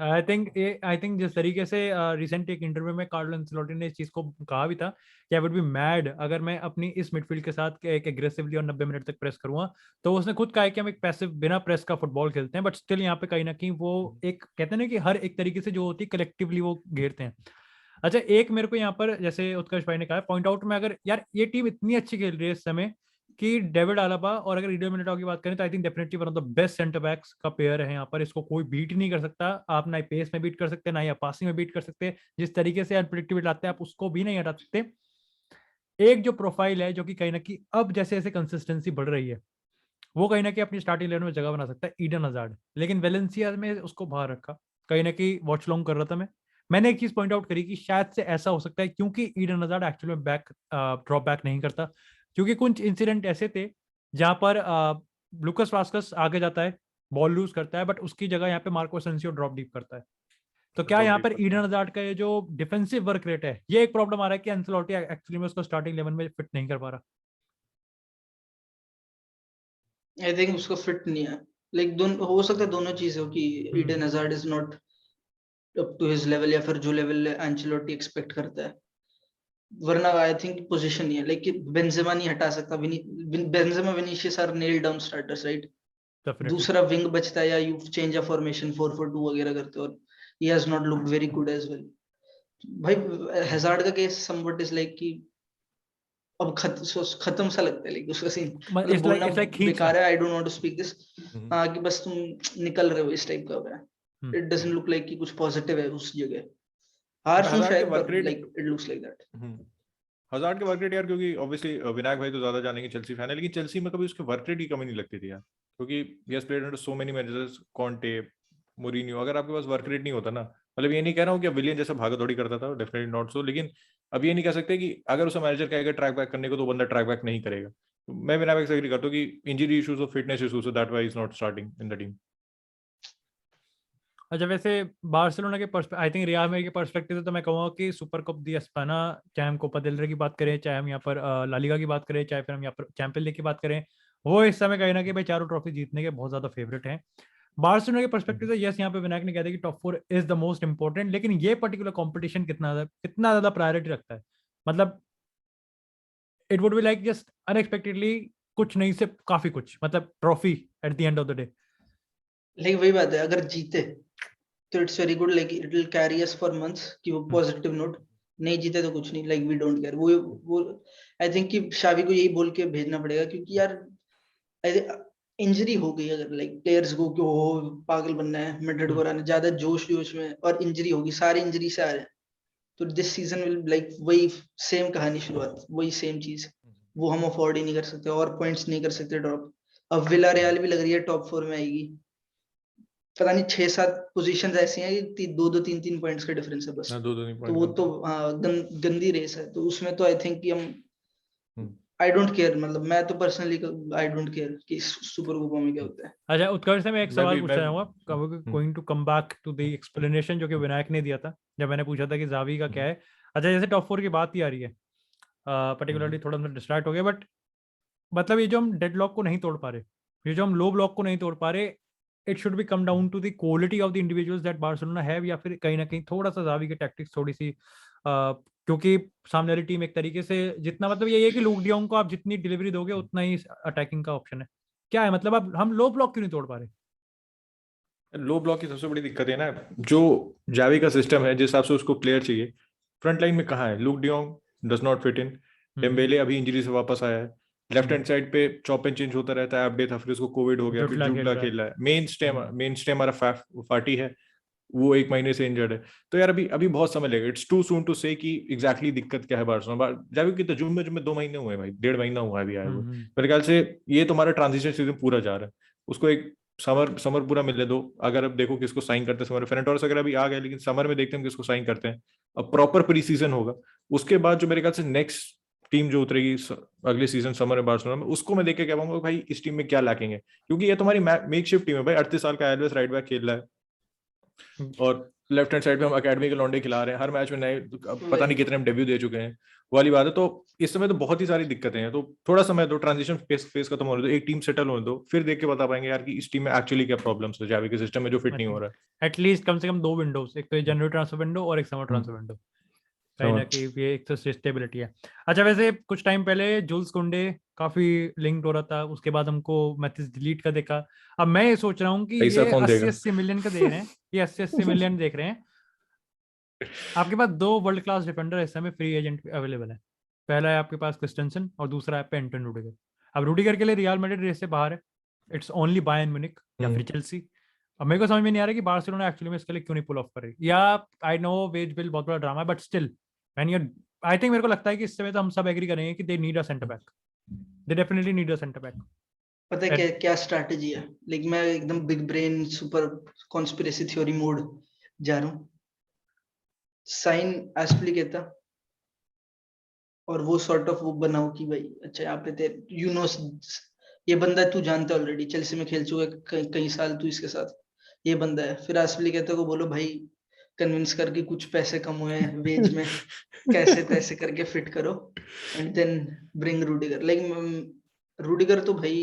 आई थिंक जिस तरीके से रिसेंट एक इंटरव्यू में कार्लो एंसेलोटी ने इस चीज को कहा भी था कि आई वुड बी मैड अगर मैं अपनी इस मिडफील्ड के साथ एक एग्रेसिवली और 90 मिनट तक प्रेस करूंगा, तो उसने खुद कहा है कि हम एक पैसिव बिना प्रेस का फुटबॉल खेलते हैं, बट स्टिल यहाँ पे कहीं ना कहीं वो एक कहते हैं ना कि हर एक तरीके से जो होती है कलेक्टिवली वो घेरते हैं। अच्छा एक मेरे को यहाँ पर जैसे उत्कर्ष भाई ने कहा पॉइंट आउट में, अगर यार ये टीम इतनी अच्छी खेल रही है इस समय कि डेविड आलाबा और अगर ईडन मिलिटाओ की बात करें तो I think definitely one of the best centre backs का पेयर है यहाँ पर। इसको कोई बीट नहीं कर सकता। आप ना पेस में बीट कर सकते, ना ही आप पासिंग में बीट कर सकते। जिस तरीके से अनप्रेडिक्टेबिलिटी लाते हैं आप उसको भी नहीं हटा सकते। एक जो प्रोफाइल है जो कि कहीं ना कहीं अब जैसे जैसे कंसिस्टेंसी बढ़ रही है वो कहीं ना कहीं अपनी स्टार्टिंग 11 में जगह बना सकता है ईडन हजार्ड। लेकिन वेलेंसिया में उसको बाहर रखा, कहीं ना कहीं वॉच लॉन्ग कर रहा था मैंने एक चीज पॉइंट आउट करी कि शायद से ऐसा हो सकता है क्योंकि ईडन हजार्ड एक्चुअली में ड्रॉप बैक नहीं करता, क्योंकि कुछ इंसिडेंट ऐसे थे जहां पर लुकास वास्कस आगे जाता है, बॉल लूज करता है, बट उसकी जगह यहाँ पे मार्को एसेंसियो ड्रॉप डीप करता है। तो क्या यहाँ पर ईडन हजार्ड का ये जो डिफेंसिव वर्क रेट है ये एक प्रॉब्लम आ रहा है कि एंसेलोटी एक्चुअली में उसको स्टार्टिंग 11 में फिट नहीं कर पा रहा? आई थिंक उसको फिट नहीं है। लाइक दोनों हो सकता है, दोनों चीजें हो कि Eden Hazard is not up to his level या फिर जो लेवल एंचेलोटी एक्सपेक्ट करता है। वरना आई थिंक पोजीशन नहीं है। लाइक बेंजेमा नहीं हटा सकता, Benzema Vinicius are nail down starters, right? दूसरा विंग बचता है या यू चेंज अ फॉर्मेशन 4-4-2 वगैरह करते हो, और he has not looked very good as well. भाई हैजार्ड का केस समवट इज लाइक कि अब खत्म सा लगता है, लाइक उसका सीन मतलब बोलना बेकार है, I don't want to speak this, हां कि बस तुम निकल रहे हो इस टाइप का है। इट डजंट लुक लाइक कि कुछ पॉजिटिव है उस जगह। हार्श हूं शायद, पर like it looks like that. Hazard के वर्क रेट यार, क्योंकि ऑब्वियसली विनायक भाई तो ज्यादा जानेंगे चेल्सी फैन है, लेकिन चेल्सी में कभी उसके वर्क रेट की कमी नहीं लगती थी यार, क्योंकि he has played under so many managers, Conte, Mourinho. अगर आपके पास वर्क रेट नहीं होता ना, मतलब ये नहीं कह रहा हूँ कि विलियन जैसा भागा दौड़ी करता था, डेफिनेटली नॉट सो, लेकिन अब ये नहीं कह सकते कि अगर उसे मैनेजर कहेगा ट्रैक बैक करने को तो बंदा ट्रैक बैक नहीं करेगा। तो मैं विनायक भाई से एग्री करता हूँ कि इंजरी इश्यूज और fitness issues, so that why is not starting in the team. अच्छा, वैसे बार्सिलोना के आई थिंक रियल मैड्रिड के पर्सपेक्टिव से तो मैं कहूँगा कि सुपर कप दी एस्पाना, चाहे हम कोपा देल रे की बात करें, चाहे हम यहाँ पर ला लीगा की बात करें, चाहे फिर हम यहाँ पर चैंपियन लीग की बात करें, वो इस समय कहीं ना कहीं भाई चारों ट्रॉफी जीतने के बहुत ज्यादा फेवरेट हैं। बार्सिलोना के पर्सपेक्टिव से यस, यहाँ पे विनायक ने कहा था कि top 4 is the most important, लेकिन ये पर्टिकुलर कॉम्पिटिशन कितना ज्यादा प्रायोरिटी रखता है? मतलब it would be like just unexpectedly कुछ नहीं से काफी कुछ, मतलब trophy at the end of the day. लेकिन वही बात है, अगर जीते तो it's very good, like it will carry us for months कि वो पॉजिटिव नोट। नहीं जीते तो कुछ नहीं, लाइक वी डोंट केयर। वो आई थिंक कि शावी को यही बोल के भेजना पड़ेगा, क्योंकि यार इंजरी हो गई अगर लाइक प्लेयर्स को कि वो पागल बनना है, मैड्रिड को आना ज्यादा जोश में, और इंजरी होगी, सारी इंजरी से आ रहे हैं, तो दिस सीजन विल लाइक वही सेम कहानी शुरुआत, वही सेम चीज। वो हम अफोर्ड ही नहीं कर सकते, और पॉइंट्स नहीं कर सकते ड्रॉप। अब विला रियल भी लग रही है टॉप 4 में आएगी, पता नहीं 6-7 पोजीशंस ऐसी हैं कि 2-2 3-3 पॉइंट्स का डिफरेंस है बस। तो वो तो गंदी रेस है, तो उसमें तो आई थिंक कि हम आई डोंट केयर, मतलब मैं तो पर्सनली आई डोंट केयर कि सुपर कोपा में क्या होता है। अच्छा उत्कर्ष से मैं एक सवाल पूछना चाहूंगा, going to come back to the explanation जो कि विनायक ने दिया था जब मैंने पूछा था कि जावी का क्या है। अच्छा, जैसे टॉप 4 की बात ही आ रही है, पर्टिकुलरली थोड़ा सा डिस्ट्रैक्ट हो गया, बट मतलब ये जो हम डेडलॉक को नहीं तोड़ पा रहे, ये जो हम लो ब्लॉक को नहीं तोड़ पा रहे, it should be come down to the quality of the individuals that Barcelona have, या फिर कहीं ना कहीं थोड़ा सा जावी की टैक्टिक्स थोड़ी सी क्योंकि सामने वाली टीम एक तरीके से जितना, मतलब ये है कि लूक डियोंग को आप जितनी डिलीवरी दोगे उतना ही अटैकिंग का ऑप्शन है। क्या है मतलब अब हम लो ब्लॉक क्यों नहीं तोड़ पा रहे? लो ब्लॉक की सबसे बड़ी दिक्कत है ना, जो जावी का सिस्टम है जिस हिसाब से उसको प्लेयर चाहिए, फ्रंट लाइन में कहाँ है? Look de Jong does not fit in, Dembélé अभी इंजरी से वापस आया है, लेफ्ट हैंड साइड पे चॉप एंड चेंज होता रहता है, अपडेट था, फिर उसको कोविड हो गया, फिर जुटला खेल रहा है, मेन स्टे हमारा फाटी है, वो 1 महीने से इंजर्ड है। तो यार अभी बहुत समय लगेगा, इट्स टू सून टू से कि एग्जैक्टली दिक्कत क्या है बार्सिलोना। जावी की तो जून में 2 महीने हुए भाई, 1.5 महीना हुआ है अभी आए हुए। मेरे ख्याल से ये तुम्हारा ट्रांजिशन सीजन पूरा जा रहा है, उसको एक समर पूरा मिलने दो। अगर अब देखो किसको साइन करते हैं, समर फेरेंटोरेस अगर अभी आ गए, लेकिन समर में देखते हैं किसको साइन करते हैं। अब प्रॉपर प्री सीजन होगा, उसके बाद जो मेरे ख्याल से नेक्स्ट टीम जो उतरेगी अगले सीजन समर में बार्सिलोना में, उसको मैं देख के कह पाऊंगा भाई इस टीम में क्या लैकिंग है, क्योंकि ये तुम्हारी मेक शिफ्ट टीम है भाई। 38 साल का एल्वेस राइट बैक खेल रहा है, और लेफ्ट हैंड साइड पे हम अकेडमी के लौंडे खिला रहे हैं, हर मैच में नए, पता नहीं कितने हम डेब्यू दे चुके हैं, वाली बात है। तो इस समय तो बहुत ही सारी दिक्कतें हैं, तो थोड़ा समय दो, ट्रांजिशन फेस खत्म होने दो, एक टीम सेटल होने दो, फिर देख के बता पाएंगे यार कि इस टीम में एक्चुअली क्या प्रॉब्लम्स है जावी के सिस्टम में जो फिट नहीं हो रहा है। एटलीस्ट कम से कम 2 विंडोज, एक तो जनवरी ट्रांसफर विंडो और एक समर ट्रांसफर विंडो, कहीं ना कहीं ये एक तो स्टेबिलिटी है। अच्छा, वैसे कुछ टाइम पहले जुल्स कुंडे काफी लिंक्ड हो रहा था, उसके बाद हमको मैथ्स डिलीट का देखा। अब मैं ये सोच रहा हूँ कि ये 80-80 मिलियन का देख रहे हैं, ये 80-80 मिलियन देख रहे हैं। आपके पास 2 वर्ल्ड क्लास डिफेंडर इस समय फ्री एजेंट अवेलेबल है, पहला है आपके पास क्रिस्टेंसन और दूसरा है पे एंटन रुडिगर। अब रूडिगर के लिए रियल मैड्रिड रेस से बाहर है, इट्स ओनली बायर्न म्यूनिख या फिर चेल्सी। अब मेरे को समझ में नहीं आ रहा कि बार्सिलोना एक्चुअली में इसके लिए क्यों नहीं पुल ऑफ कर रही। या आई नो वेज बिल बहुत बड़ा ड्रामा है, but still when you, I think मेरे को लगता है कि इस समय तो हम सब एग्री करेंगे कि they need a centre back, they definitely need a centre back. पता है क्या स्ट्रैटेजी है, लाइक मैं एकदम big brain super conspiracy theory mode जा रहा हूँ। साइन एस्प्लिकेटा और वो सॉर्ट ऑफ वो बनाओ कि भाई अच्छा यहाँ पे ते यू नो ये बंदा तू जानता है ऑलरेडी, चेल्सी में खेल चुका है कई साल तू इसके साथ, ये बंदा है। फिर एस्प्लिकेटा को बोलो भाई कन्विंस करके कुछ पैसे कम हुए हैं वेज में, कैसे तैसे करके फिट करो and then bring Rudiger. Like Rudiger तो भाई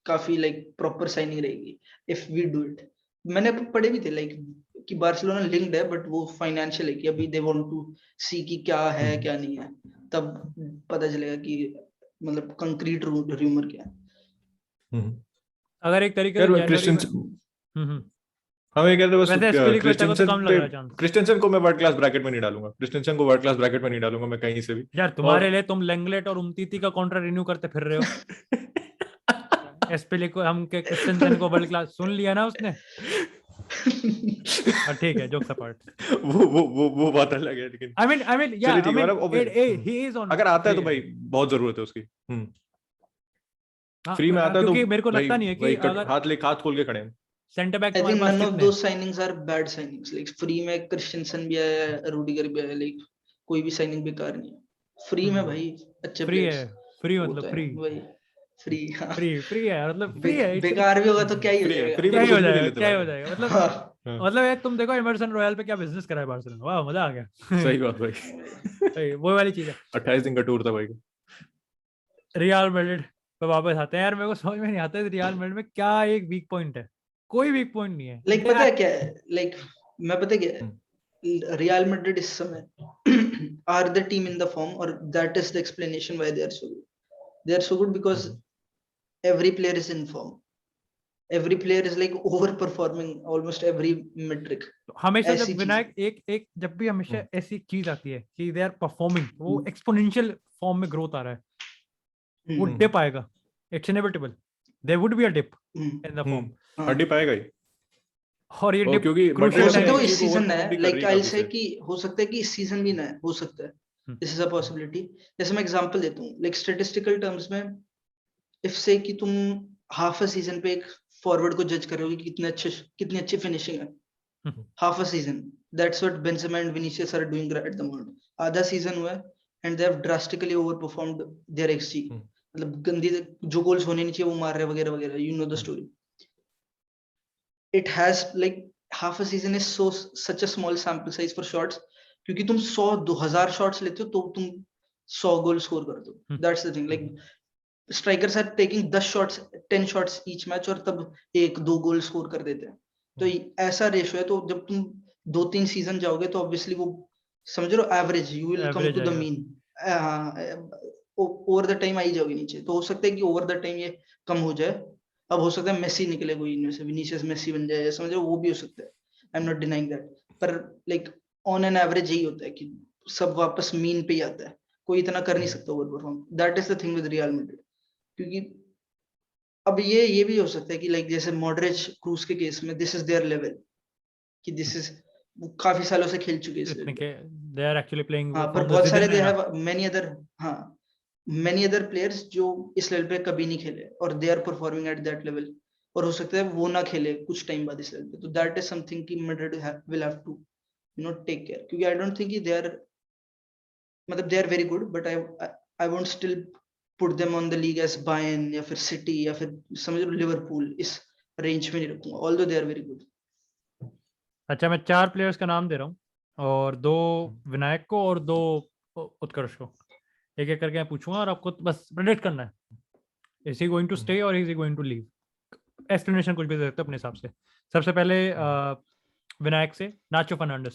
काफी लाइक प्रॉपर साइनिंग रहेगी इफ वी डू इट। मैंने पढ़े भी थे लाइक कि बार्सिलोना लिंक्ड है, बट वो फाइनेंशियल है कि अभी दे वांट टू सी कि क्या है क्या नहीं है, तब पता चलेगा कि मतलब कंक्रीट रूमर क्या है। अगर एक तरीके से यार जनवरी क्रिस्टियंसन, हम ये कहते हैं वैसे बस एस्पिलिक्वेटा को तो कम लग रहा है क्रिस्टियंसन चांस। क्रिस्टियंसन को मैं वर्ल्ड क्लास ब्रैकेट में नहीं डालूंगा, क्रिस्टियंसन को वर्ल्ड क्लास ब्रैकेट में नहीं डालूंगा मैं कहीं से भी। यार तुम्हारे लिए तुम लेंगलेट और उमतीती का कॉन्ट्रैक्ट रिन्यू करते फिर रहे हो। एस्पिलिक्वेटा हम के क्रिस्टियंसन को वर्ल्ड क्लास सुन लिया ना उसने। ठीक है, जोक्स अपार्ट। वो बात अलग है, लेकिन आई मीन या चलिए ठीक है, आई मतलब मीन ही इज ऑन, अगर आता है तो भाई बहुत जरूरत है उसकी। फ्री में आता है तो क्योंकि मेरे को भाई लगता नहीं है कि भाई अगर हाथ खोल के खड़े हैं। सेंटर बैक I तुम्हारे think पास none of कितने those signings are bad signings. Like free में क्रिस्टियंसन भी है, रूडिगर भी है, लाइक कोई भी साइनिंग बेकार नहीं है। फ्री में भाई अच्छे फ्री प्लेयर्स, है, फ्री वो मतलब तो है फ्री भाई। फ्री हाँ। फ्री है मतलब फ्री है। बेकार भी होगा तो क्या ही हो फ्री है, जाएगा। फ्री में क्या तो ही हो कुछ भी ले जाएगा, लेते क्या ही भाई। हो जाएगा मतलब। हाँ मतलब यार तुम देखो इमर्सन रॉयल पे क्या बिजनेस करा है बार्सिलोना, वाह मजा आ गया। सही बात भाई। भाई, वो वाली चीज है। 28 दिन का टूर था भाई। रियल मैड्रिड पे वापस आते हैं यार, मेरे को समझ में नहीं आता है रियल मैड्रिड में क्या एक वीक पॉइंट है। कोई वीक पॉइंट नहीं है। लाइक पता है क्या है, लाइक मैं पता है क्या है, रियल मैड्रिड इस समय are the team in the form, और that is the explanation why they are so good. They are so good because every player is in form, every player is like over performing almost every metric। हमेशा ऐसी जब चीज विनायक एक जब भी हमेशा ऐसी चीज आती है कि दे आर परफॉर्मिंग, वो एक्सपोनेंशियल फॉर्म में ग्रोथ आ रहा है, वो डिप आएगा, it's inevitable, there would be a dip in the form. Dip आएगा ही। और ये डिप क्योंकि हो क्रूशियल सकता है वो टाइम। इस सीजन ना है, लाइक आई से से कि हो सकता है कि इस सीजन भी ना है, हो सकता है, दिस इज अ पॉसिबिलिटी। जैसे मैं एग्जांपल देता हूँ, लाइक स्टैटिस्टिकल टर्म्स में, इफ से कि तुम हाफ अ सीजन पे एक फॉरवर्ड को जज कर रहे हो कि कितनी अच्छी फिनिशिंग है half a season, that's what Benzema and Vinicius are doing at the moment. आधा सीजन हुआ है and they have drastically overperformed their xG, मतलब गंदी जो गोल्स होने नहीं चाहिए वो मार रहे वगैरह वगैरह, you know the story. It has like half a season is so such a small sample size for shots, क्योंकि तुम 100-2000 shots लेते हो तो तुम 100 गोल स्कोर कर दो। That's the thing, like strikers are taking 10 shots 10 shots each match और तब 1-2 गोल स्कोर कर देते हैं। तो ऐसा रेशो है, तो जब तुम 2-3 सीजन जाओगे तो ऑब्वियसली वो समझ लो average, you will come to the mean, over the time आई जाओगे नीचे। तो हो सकता है कि ओवर द टाइम ये कम हो जाए। अब हो सकता है मेसी निकले कोई इनमें से, विनीसियस मेसी बन जाए, समझ लो, वो भी हो सकता है, आई एम नॉट डिनाइंग दैट। पर लाइक ऑन एन एवरेज यही होता है कि सब वापस मीन पे ही आता है, कोई इतना कर नहीं सकता over perform. That is the thing with real Madrid. क्योंकि अब ये भी हो सकता है कि लाइक जैसे मॉडरिच क्रूज के केस में दिस इज देयर लेवल, कि दिस इज वो काफी सालों से खेल चुके इस लेवल पे। दे आर एक्चुअली प्लेइंग हाँ, पर फ्रॉम द बहुत सारे Zidane the era. Have many other, हाँ मेनी अदर प्लेयर्स जो इस लेवल पे कभी नहीं खेले और they are performing at that level, और हो सकता है वो ना खेले कुछ टाइम बाद इस लेवल पे। तो दैट इज समथिंग कि Madrid will have to you know take care, क्योंकि I don't think they are, मतलब they are very good, but I won't still put them on the league as Bayern या फिर city या फिर समझ लो Liverpool, इस range में नहीं रखूंगा, although they are very good. अच्छा, मैं 4 प्लेयर्स का नाम दे रहा हूँ और 2 विनायक को और 2 उत्कर्ष को, एक एक करके मैं पूछूंगा और आपको बस प्रेडिक्ट करना है, is he going to stay और is he going to leave. Explanation कुछ भी दे सकते हो अपने हिसाब से। सबसे पहले विनायक से, नाचो फर्नांडिस।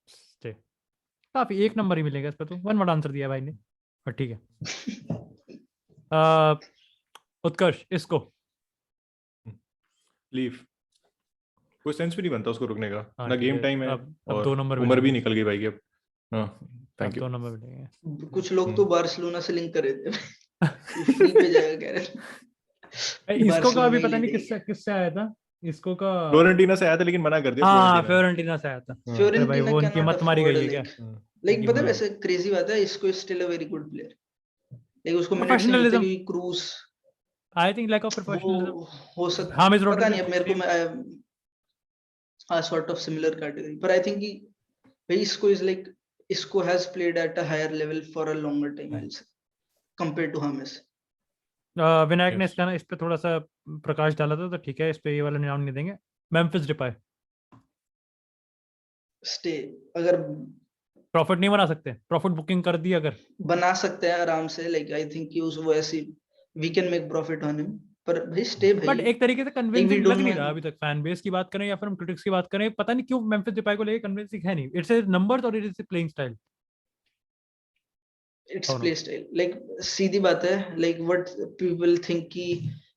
स्टे। काफी 1 नंबर ही मिलेगा इस पर, तो 1 वर्ड आंसर दिया भाई ने, और ठीक है। उत्कर्ष, इसको लीव, कोई सेंस भी नहीं बनता उसको रुकने का, हाँ ना ठीक गेम है, टाइम है अब और 2 नंबर उम्र भी मिलेंगे। निकल गई भाई अब। हाँ थैंक यू। 2 नंबर पे लेंगे। कुछ लोग तो बार्सिलोना से लिंक कर रहे थे फ्री पे जाएगा कह रहे थे। इसको का अभी बार्सिलोना ही पता ले नहीं जाएगी। किससे आया था इसको का। फ्लोरेंटीना से आया था लेकिन मना कर दिया हाँ फ्लोरेंटीना ने। फ्योरेंटिना से आया था। हाँ। अरे भाई फ्योरेंटीना वो कैन उनकी नॉट मत मारी अफोर्ड गई है क्या? लाइक पता है हाँ। वैसे क्रेजी बात है, इसको still a very good player, लेकिन उसको मिनट्स नहीं मिलते प्रोफेशनलिज्म, क्योंकि Cruz I think lack of वो प्रोफेशनलिज्म। हो सकता, हामिद पता नहीं, रोड्रिगेज अब मेरे को सॉर्ट ऑफ सिमिलर कैटेगरी, पर आई थिंक भाई इसको इज लाइक इसको has played at a higher level for a longer time I will say compared to James. Vinayak ने Yes. इसका ना इस पे थोड़ा सा प्रकाश डाला था, तो ठीक है इस पे ये वाला नाम नहीं देंगे। मेम्फिस डिपाई स्टे, अगर प्रॉफिट नहीं बना सकते, प्रॉफिट बुकिंग कर दी अगर। बना सकते हैं आराम से, लाइक आई थिंक कि उस वो ऐसी we can make profit on him, पर भाई स्टे भाई, बट एक तरीके से लाइक वी कन्विंसिंग लग डोंट नहीं नो। रहा अभी तक। फैन बेस की बात करें या फिर हम क्रिटिक्स की बात करें, पता नहीं क्यों मेम्फिस डिपाई को लेके कन्विंसिंग है नहीं। इट्स ए नंबर्स और it's a playing style. It's play style, like सीधी बात है, लाइक व्हाट पीपल थिंक कि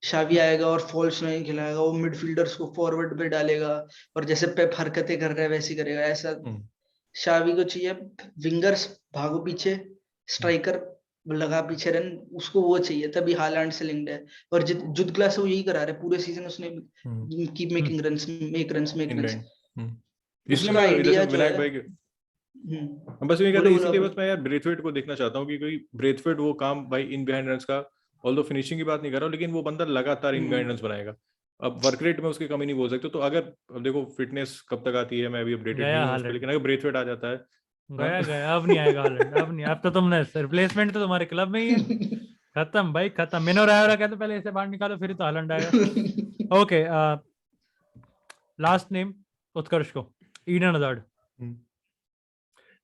शावी आएगा और फॉल्स नहीं खिलाएगा, वो मिडफील्डर्स को फॉरवर्ड पे डालेगा और जैसे पेप हरकतें कर रहा है वैसी करेगा, ऐसा शावी को चाहिए। विंगर्स भागो पीछे, स्ट्राइकर लगा पीछे रन, उसको वो चाहिए, तभी हालैंड से लिंक्ड है। और जुद क्लास वो यही करा रहा है पूरे सीजन, उसने keep making runs, make runs, make runs. इसलिए उसका मैं जैसे आइडिया जो विनायक है, भाई के बस ये कहता बोलो हूँ, बोलो इसीलिए आप। बस मैं यार ब्रेथवेट को देखना चाहता हूँ कि कोई ब्रेथवेट वो काम भाई इन बिहाइंड रन्स का, ऑल्दो फिनिशिंग की बात नहीं कर रहा हूँ, लेकिन वो बंदा लगातार इन बिहाइंड रन्स बनाएगा। अब वर्क रेट में उसकी कमी नहीं बोल सकते, तो अगर अब देखो फिटनेस कब तक आती है, मैं अभी अपडेटेड नहीं गया हूँ उस पर, हालैंड, लेकिन अगर ब्रेथवेट आ जाता है गया गया, अब नहीं आएगा हालैंड, अब नहीं। अब तो तुमने रिप्लेसमेंट तो तुम्हारे क्लब में ही है। खत्म भाई खत्म। मिनो रायोला कहते पहले इसे बाहर निकालो फिर तो हालैंड आएगा। ओके लास्ट नेम उत्कर्ष को, ईडन हजार्ड।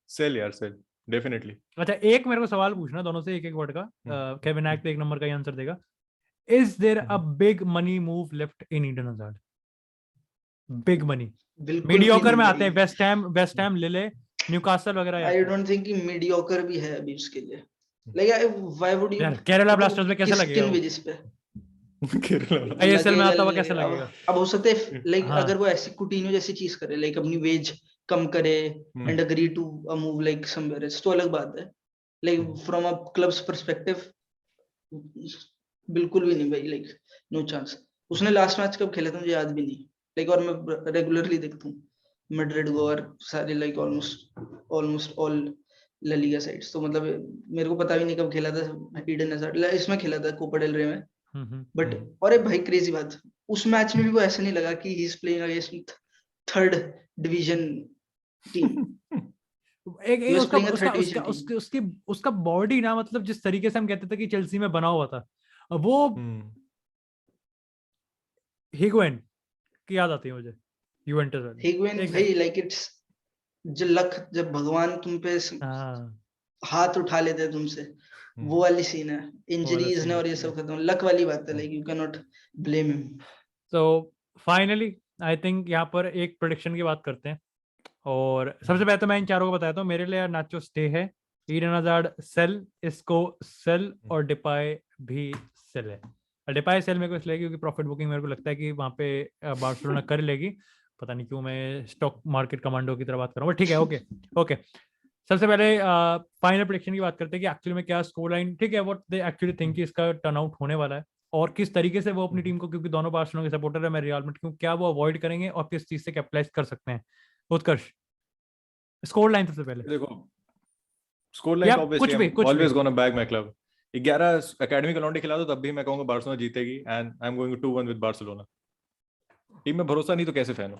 सेल यार, सेल डेफिनेटली। अच्छा एक मेरे को सवाल पूछना दोनों से एक एक वर्ड का। क्या विनायक तो 1 नंबर का ही आंसर देगा। Is there a big money move left in Eden Hazard? Big money बिल्कुल भी मीडियोकर नहीं में आते हैं, भाई, वेस्ट हैम ले ले, न्यूकासल वगैरह आई आते हैं। डोंट थिंक कि मीडियोकर भी है अभी उसके लिए, लाइक व्हाई वुड यू, यार केरला ब्लास्टर्स मतलब में कैसे लगेगा किन वो? बेसिस पे आईएसएल में लगेगा आता हुआ नहीं कैसे लगेगा, लगेगा? अब हो सकता है लाइक हाँ अगर वो ऐसी कुटिन्यो जैसी चीज करे, लाइक अपनी वेज कम करे and agree to a move like somewhere else, तो अलग बात है। Like from a club's perspective बिल्कुल भी नहीं भाई, लाइक नो चांस। उसने लास्ट मैच कब खेला था मुझे याद भी नहीं, लाइक और मैं रेगुलरली देखता हूँ मैड्रिड को और सारे like almost all La Liga sides, तो मतलब मेरे को पता भी नहीं कब खेला था ईडन हज़ार्ड। इसमें खेला था कोपा डेल रे में, बट अरे भाई क्रेजी बात, उस मैच में भी वो ऐसा नहीं लगा कि he is playing against third division team, एक ही एक वाज उसका प्लेइंग अ उसका थर्ड उसका डिवीजन टीम। उसकी उसकी उसका बॉडी ना, मतलब जिस तरीके से हम कहते थे कि चेल्सी में बना हुआ था, वो हिगुएन की याद आती है मुझे, यूवेंटस वाली हिगुएन एकदम। भाई, लाइक इट्स जब भगवान तुम पे हाँ हाथ उठा लेते हैं तुमसे, वो वाली सीन है, वो वाला इंजरीज ने सीन और ये सब खत्म, लक वाली बात है, like you can not blame him. तो फाइनली आई थिंक यहाँ पर एक प्रेडिक्शन की बात करते हैं। और सबसे पहले तो मैं इन चारों को बताता हूँ, मेरे लिए नाचो स्टे है, ईडन हज़ार्ड सेल, इसको सेल, और डिपाई भी सेल है। डिपाई सेल मेरे को इसलिए क्योंकि प्रॉफिट बुकिंग मेरे को लगता है कि वहाँ पे बार्सिलोना कर लेगी। पता नहीं क्यों मैं स्टॉक मार्केट कमांडो की तरह बात कर रहा हूँ, ठीक है। ओके ओके सबसे पहले फाइनल प्रेडिक्शन की बात करते हैं कि एक्चुअली में क्या स्कोर लाइन, ठीक है, व्हाट दे एक्चुअली थिंक कि इसका टर्न आउट होने वाला है, और किस तरीके से वो अपनी टीम को, क्योंकि दोनों बार्सिलोना के सपोर्टर है, मैं रियल मैड्रिड क्यों, क्या वो अवॉइड करेंगे और किस चीज से कैपिटलाइज कर सकते हैं। उत्कर्ष स्कोर लाइन सबसे पहले, देखो स्कोर लाइन या तो ऑब्वियसली आई एम कुछ भी। Always gonna back my club. 11 academy का लॉन्डे खिला दो तब भी मैं कहूंगा बार्सिलोना जीतेगी, and I am going 2-1 with Barcelona. Team में भरोसा नहीं तो कैसे फैन हो?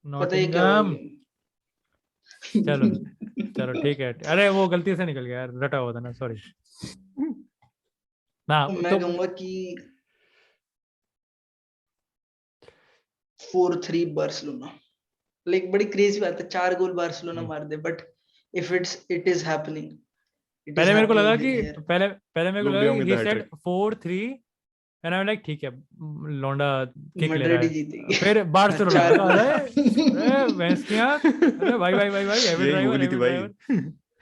पता है क्या नॉटिंघम, होगा चलो चलो ठीक है। अरे वो गलती से निकल गया यार, रटा हुआ था ना, सॉरी ना। मैं तो कहूंगा कि 4-3 बार्सिलोना, लाइक बड़ी क्रेजी बात है 4 गोल बार्सिलोना मार दे, but if it is happening, it is पहले मेरे को लगा हैपनिंग कि हियर। पहले मेरे को लोग लगा दे कि होंगे the he said hattrick. 4-3 and I am like ठीक है लौंडा किक ले रहा मैड्रिड ही है। जीतेगी फिर बार्सिलोना, मैं 4 कहा गोल अरे भैंस की आंख, अरे भाई भाई भाई भाई, हैवी यही ड्राइवर बोली थी हैवी भाई। Driver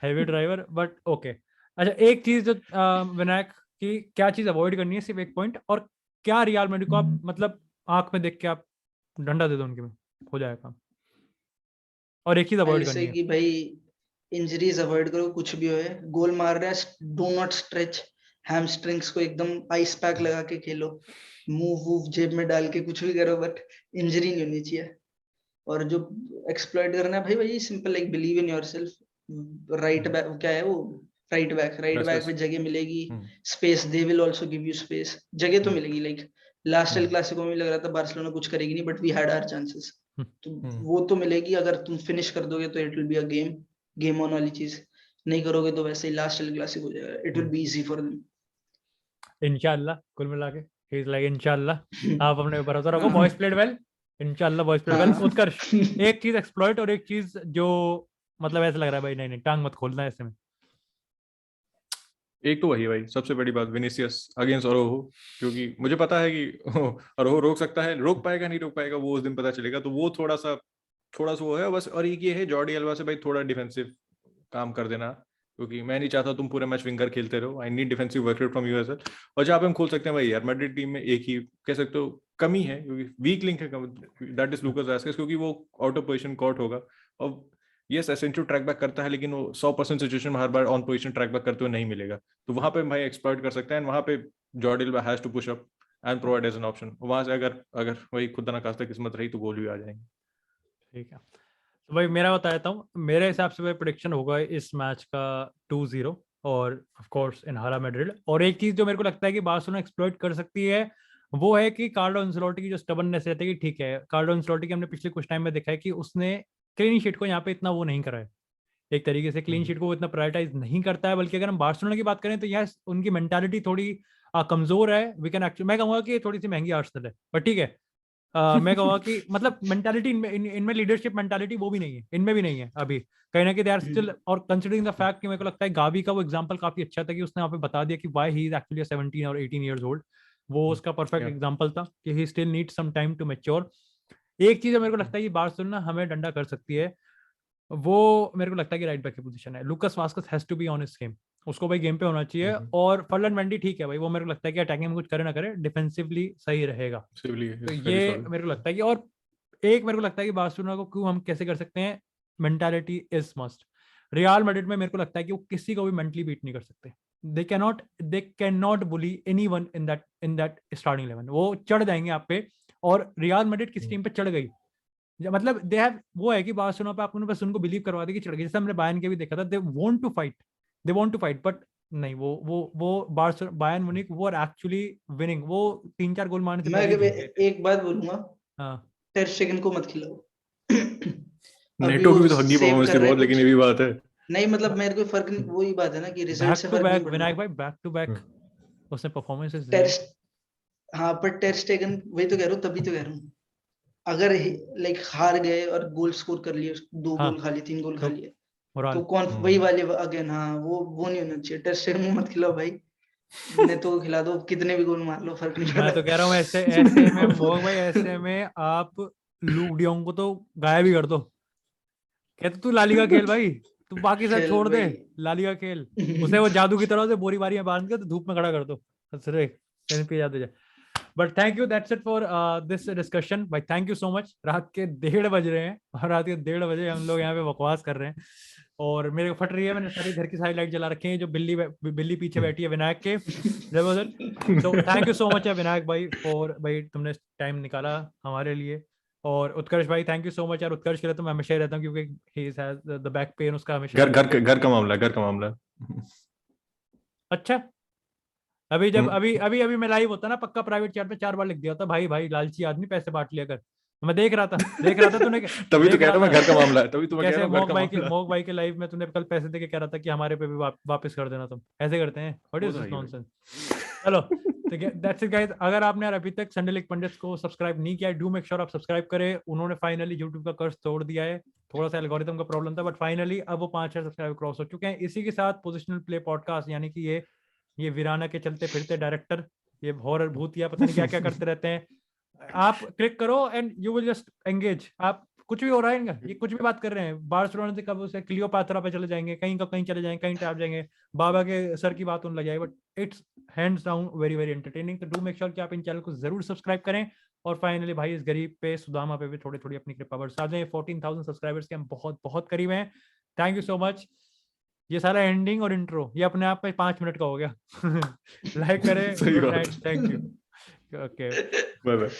heavy driver, but okay. अच्छा एक चीज जो विनायक की क्या चीज अवॉइड करनी है, सिर्फ एक पॉइंट, और क्या रियल मैड्रिड को आप मतलब आंख में देख के आप डंडा दे दो उनके में, हो जाएगा काम। और एक चीज अवॉइड ऐसे करनी है। कि भाई इंजरीज अवॉइड करो, कुछ भी होए, गोल मार रहा है डू नॉट स्ट्रेच हैमस्ट्रिंग्स को, एकदम आइस पैक लगा के खेलो, मूव वूव जेब में डाल के कुछ भी करो, बट इंजरी नहीं होनी चाहिए। और जो एक्सप्लॉइट करना है भाई, वही simple, like believe in yourself, right back क्या है वो, राइट बैक बस पे जगह मिलेगी, hmm, space, they will also give you space, जगह तो हम्म, मिलेगी। Like last el hmm, clasico में लग रहा था बार्सिलोना कुछ करेगी नहीं, but we had our chances, तो हम्म, वो तो मिलेगी। अगर तुम फिनिश कर दोगे तो it will be a game on वाली चीज, नहीं करोगे तो वैसे ही लास्ट एल क्लासिको हो जाएगा, it will be easy for them. इंशाल्लाह कुल मिला के ही इज लाइक इंशाल्लाह आप अपने ऊपर भरोसा रखो, हाँ बॉयज प्लेड वेल, इंशाल्लाह बॉयज प्लेड वेल। हाँ उत्कर्ष, एक चीज एक्सप्लॉइट और एक चीज जो मतलब ऐसा लग रहा है भाई नहीं नहीं टांग मत खोलना ऐसे में। एक तो वही भाई सबसे बड़ी बात, विनीसियस अगेंस्ट अरोहो, क्योंकि मुझे पता है कि अरोहो रोक सकता है, रोक पाएगा नहीं रोक पाएगा वो उस दिन पता चलेगा, तो वो थोड़ा सा वो है बस। और एक ये है जॉर्डी अल्बा से भाई थोड़ा डिफेंसिव काम कर देना, क्योंकि मैं नहीं चाहता तुम पूरे मैच विंगर खेलते रहो, I need defensive work rate from you as well. और जहाँ पे हम खोल सकते हैं भाई यार, मैड्रिड टीम में एक ही कह सकते हो कमी है, क्योंकि वीक लिंक है, दैट इज लूकास वास्केस, क्योंकि वो आउट ऑफ पोजीशन कॉट होगा। और यस एसेंशियल ट्रैक बैक करता है, लेकिन वो 100% सिचुएशन में हर बार ऑन पोजीशन ट्रैक बैक करते हुए नहीं मिलेगा, तो वहां पे भाई एक्सप्लॉइट कर सकते हैं, वहां पे Jordi Alba has to push up and provide as an option. वहां से अगर अगर वही खुदा ना खास्ता किस्मत रही तो गोल भी आ जाएंगे। ठीक है, तो भाई मेरा बता देता हूँ, मेरे हिसाब से भाई प्रेडिक्शन होगा इस मैच का 2-0 और ऑफ कोर्स इनहारा मैड्रिड। और एक चीज जो मेरे को लगता है कि बार्सिलोना एक्सप्लॉइट कर सकती है वो है कि कार्लो एंसेलोटी की जो स्टबर्ननेस रहती है कि ठीक है, कार्लो एंसेलोटी की हमने पिछले कुछ टाइम में देखा है कि उसने क्लीन शीट को यहाँ पे इतना वो नहीं करा है, एक तरीके से क्लीन शीट को वो इतना प्रायोरिटाइज नहीं करता है। बल्कि अगर हम बार्सिलोना की बात करें तो यह उनकी मेंटालिटी थोड़ी कमजोर है, वी कैन एक्चुअली, मैं कहूंगा कि थोड़ी सी महंगी आर्सेनल है, पर ठीक है। मैं कहूँगा कि मतलब मेंटालिटी इनमें लीडरशिप मेंटालिटी वो भी नहीं है, इनमें भी नहीं है अभी कहीं ना कहीं, दे आर स्टिल। और कंसिडरिंग द फैक्ट कि मेरे को लगता है गावी का वो एग्जांपल काफी अच्छा था कि उसने वहाँ पे बता दिया कि व्हाई ही इज एक्चुअली 17 और 18 इयर्स ओल्ड, वो उसका परफेक्ट Yeah. एग्जांपल था कि he still need some time to mature. एक चीज मेरे को लगता है कि बार्सिलोना हमें डंडा कर सकती है, वो मेरे को लगता है कि राइट बैक की पोजीशन है, Lucas Vasquez has to be on his game, उसको भाई गेम पे होना चाहिए। और फर्लन मेंडी ठीक है भाई, वो मेरे को लगता है कि अटैकिंग में कुछ करे ना करे, डिफेंसिवली सही रहेगा। तो ये मेरे को लगता है कि, और एक मेरे को लगता है कि बार्सिलोना को क्यों हम कैसे कर सकते हैं, mentality is must. Real Madrid में मेरे को लगता है कि वो किसी को भी मेंटली बीट नहीं कर सकते, they can not bully anyone in that starting 11, वो चढ़ जाएंगे आप पे। और रियल मैड्रिड किसी टीम पे चढ़ गई, मतलब दे हैव वो है कि बार्सिलोना पे आपने बस उनको बिलीव करवा दी कि चढ़ गई, जैसे हमने बायर्न के भी देखा था, they want to fight but नहीं, वो बायर्न म्यूनिख वो आर एक्चुअली विनिंग, वो 3-4 गोल मारने से मैं पहले अगर जीत गए थे। एक बात बोलूंगा, हाँ टर स्टेगन को मत खिलाओ। अभी नेटो की वो भी तो हग्गी सेव परफॉर्मेंस कर थी रहे हैं बहुत, लेकिन कुछ, ये भी बात है। नहीं मतलब मेरे को फर्क नहीं, वही बात है ना कि रिजल्ट बैक से टू फर्क नहीं बैक पड़ना। विनायक भाई, बैक टू बैक उसने परफॉर्मेंसेस दी टेर हैं। हाँ, पर टेर स्टेगन, वही तो कह रहा हूँ, तभी तो कह रहा हूँ, अगर लाइक हार गए और गोल स्कोर कर लिए, 2 हाँ गोल खा लिए, 3 गोल खा तो लिए, मोराल, तो कौन वही वाले अगेन, हाँ वो नहीं होना चाहिए। टेर स्टेगन को मत खिलाओ भाई, नेतो को खिला दो, कितने भी गोल मार लो, फर्क नहीं मैं पड़ा। तो कह रहा हूँ ऐसे ऐसे में मोहन भाई, ऐसे में आप लूक डियोंग को तो गायब ही कर दो, कहते तू लालिगा खेल भाई, तू बाकी सब खेल छोड़ दे, भाई। लालिगा खेल। उसे वो जादू की तरह से बोरी बारी में बांध के तो धूप में खड़ा कर दो, रे कहीं पे याद हो जाए। But thank you, that's it for this discussion भाई, थैंक यू सो मच। रात के 1:30 बज रहे हैं और रात के 1:30 बजे हम लोग यहाँ पे बकवास कर रहे हैं और मेरे को फट रही है, मैंने सारी घर की सारी लाइट जला रखी है, जो बिल्ली पीछे बैठी है विनायक के जबरदस्त। So thank you so much है विनायक भाई फॉर, भाई तुमने टाइम निकाला हमारे लिए। और उत्कर्ष भाई थैंक यू सो मच यार, उत्कर्ष के लिए तो मैं हमेशा ही रहता हूँ क्योंकि he has the back pain, उसका हमेशा घर का मामला, घर का मामला। अच्छा। अभी जब अभी मैं लाइव होता ना, पक्का प्राइवेट चैट में 4 बार लिख दिया होता, भाई भाई लालची आदमी पैसे बांट लिया कर। मैं देख रहा था तूने तभी तो देख कह रहा रहा हूं मैं, था घर का मामला है, तभी तो मैं कह रहा कैसे हूँ घर का मामला। मोक भाई के लाइव में तूने कल पैसे देके कह रहा था कि हमारे पे भी वापस कर देना, तुम ऐसे करते हैं, व्हाट वो इज तो है दिस ही भाई। नॉनसेंस। चलो तो दैट्स इट गाइस, अगर आपने यार अभी तक संडे लीग पंडित्स को सब्सक्राइब नहीं किया, डू मेक श्योर आप सब्सक्राइब करें। उन्होंने फाइनली यूट्यूब का कर्ज तोड़ दिया है, थोड़ा सा एल्गोरिथम का प्रॉब्लम था बट फाइनली अब वो 5,000 सब्सक्राइबर क्रॉस हो चुके हैं। इसी के साथ पोजिशनल प्ले पॉडकास्ट, यानी कि ये वीराना के चलते फिरते डायरेक्टर, ये हॉरर भूतिया पता नहीं क्या क्या करते रहते हैं, आप क्लिक करो and you will just engage. आप कुछ भी हो रहा है इनका, ये कुछ भी बात कर रहे हैं, बार्सिलोना से कब उसे क्लियोपात्रा पे चले जाएंगे, कहीं का कहीं चले जाएंगे, कहीं टैप जाएंगे, बाबा के सर की बात होने लग जाए, but it's hands down very very entertaining. तो डू मेक श्योर कि आप इन चैनल को जरूर सब्सक्राइब करें और फाइनली भाई इस गरीब पे सुदामा पे भी थोड़ी थोड़ी अपनी कृपा बरसा दें। 14,000 सब्सक्राइबर्स के हम बहुत बहुत करीब हैं। Thank you so much. ये सारा एंडिंग और इंट्रो ये अपने आप में 5 मिनट का हो गया। लाइक करें। सही गुड बात। Night, thank you. Okay bye bye.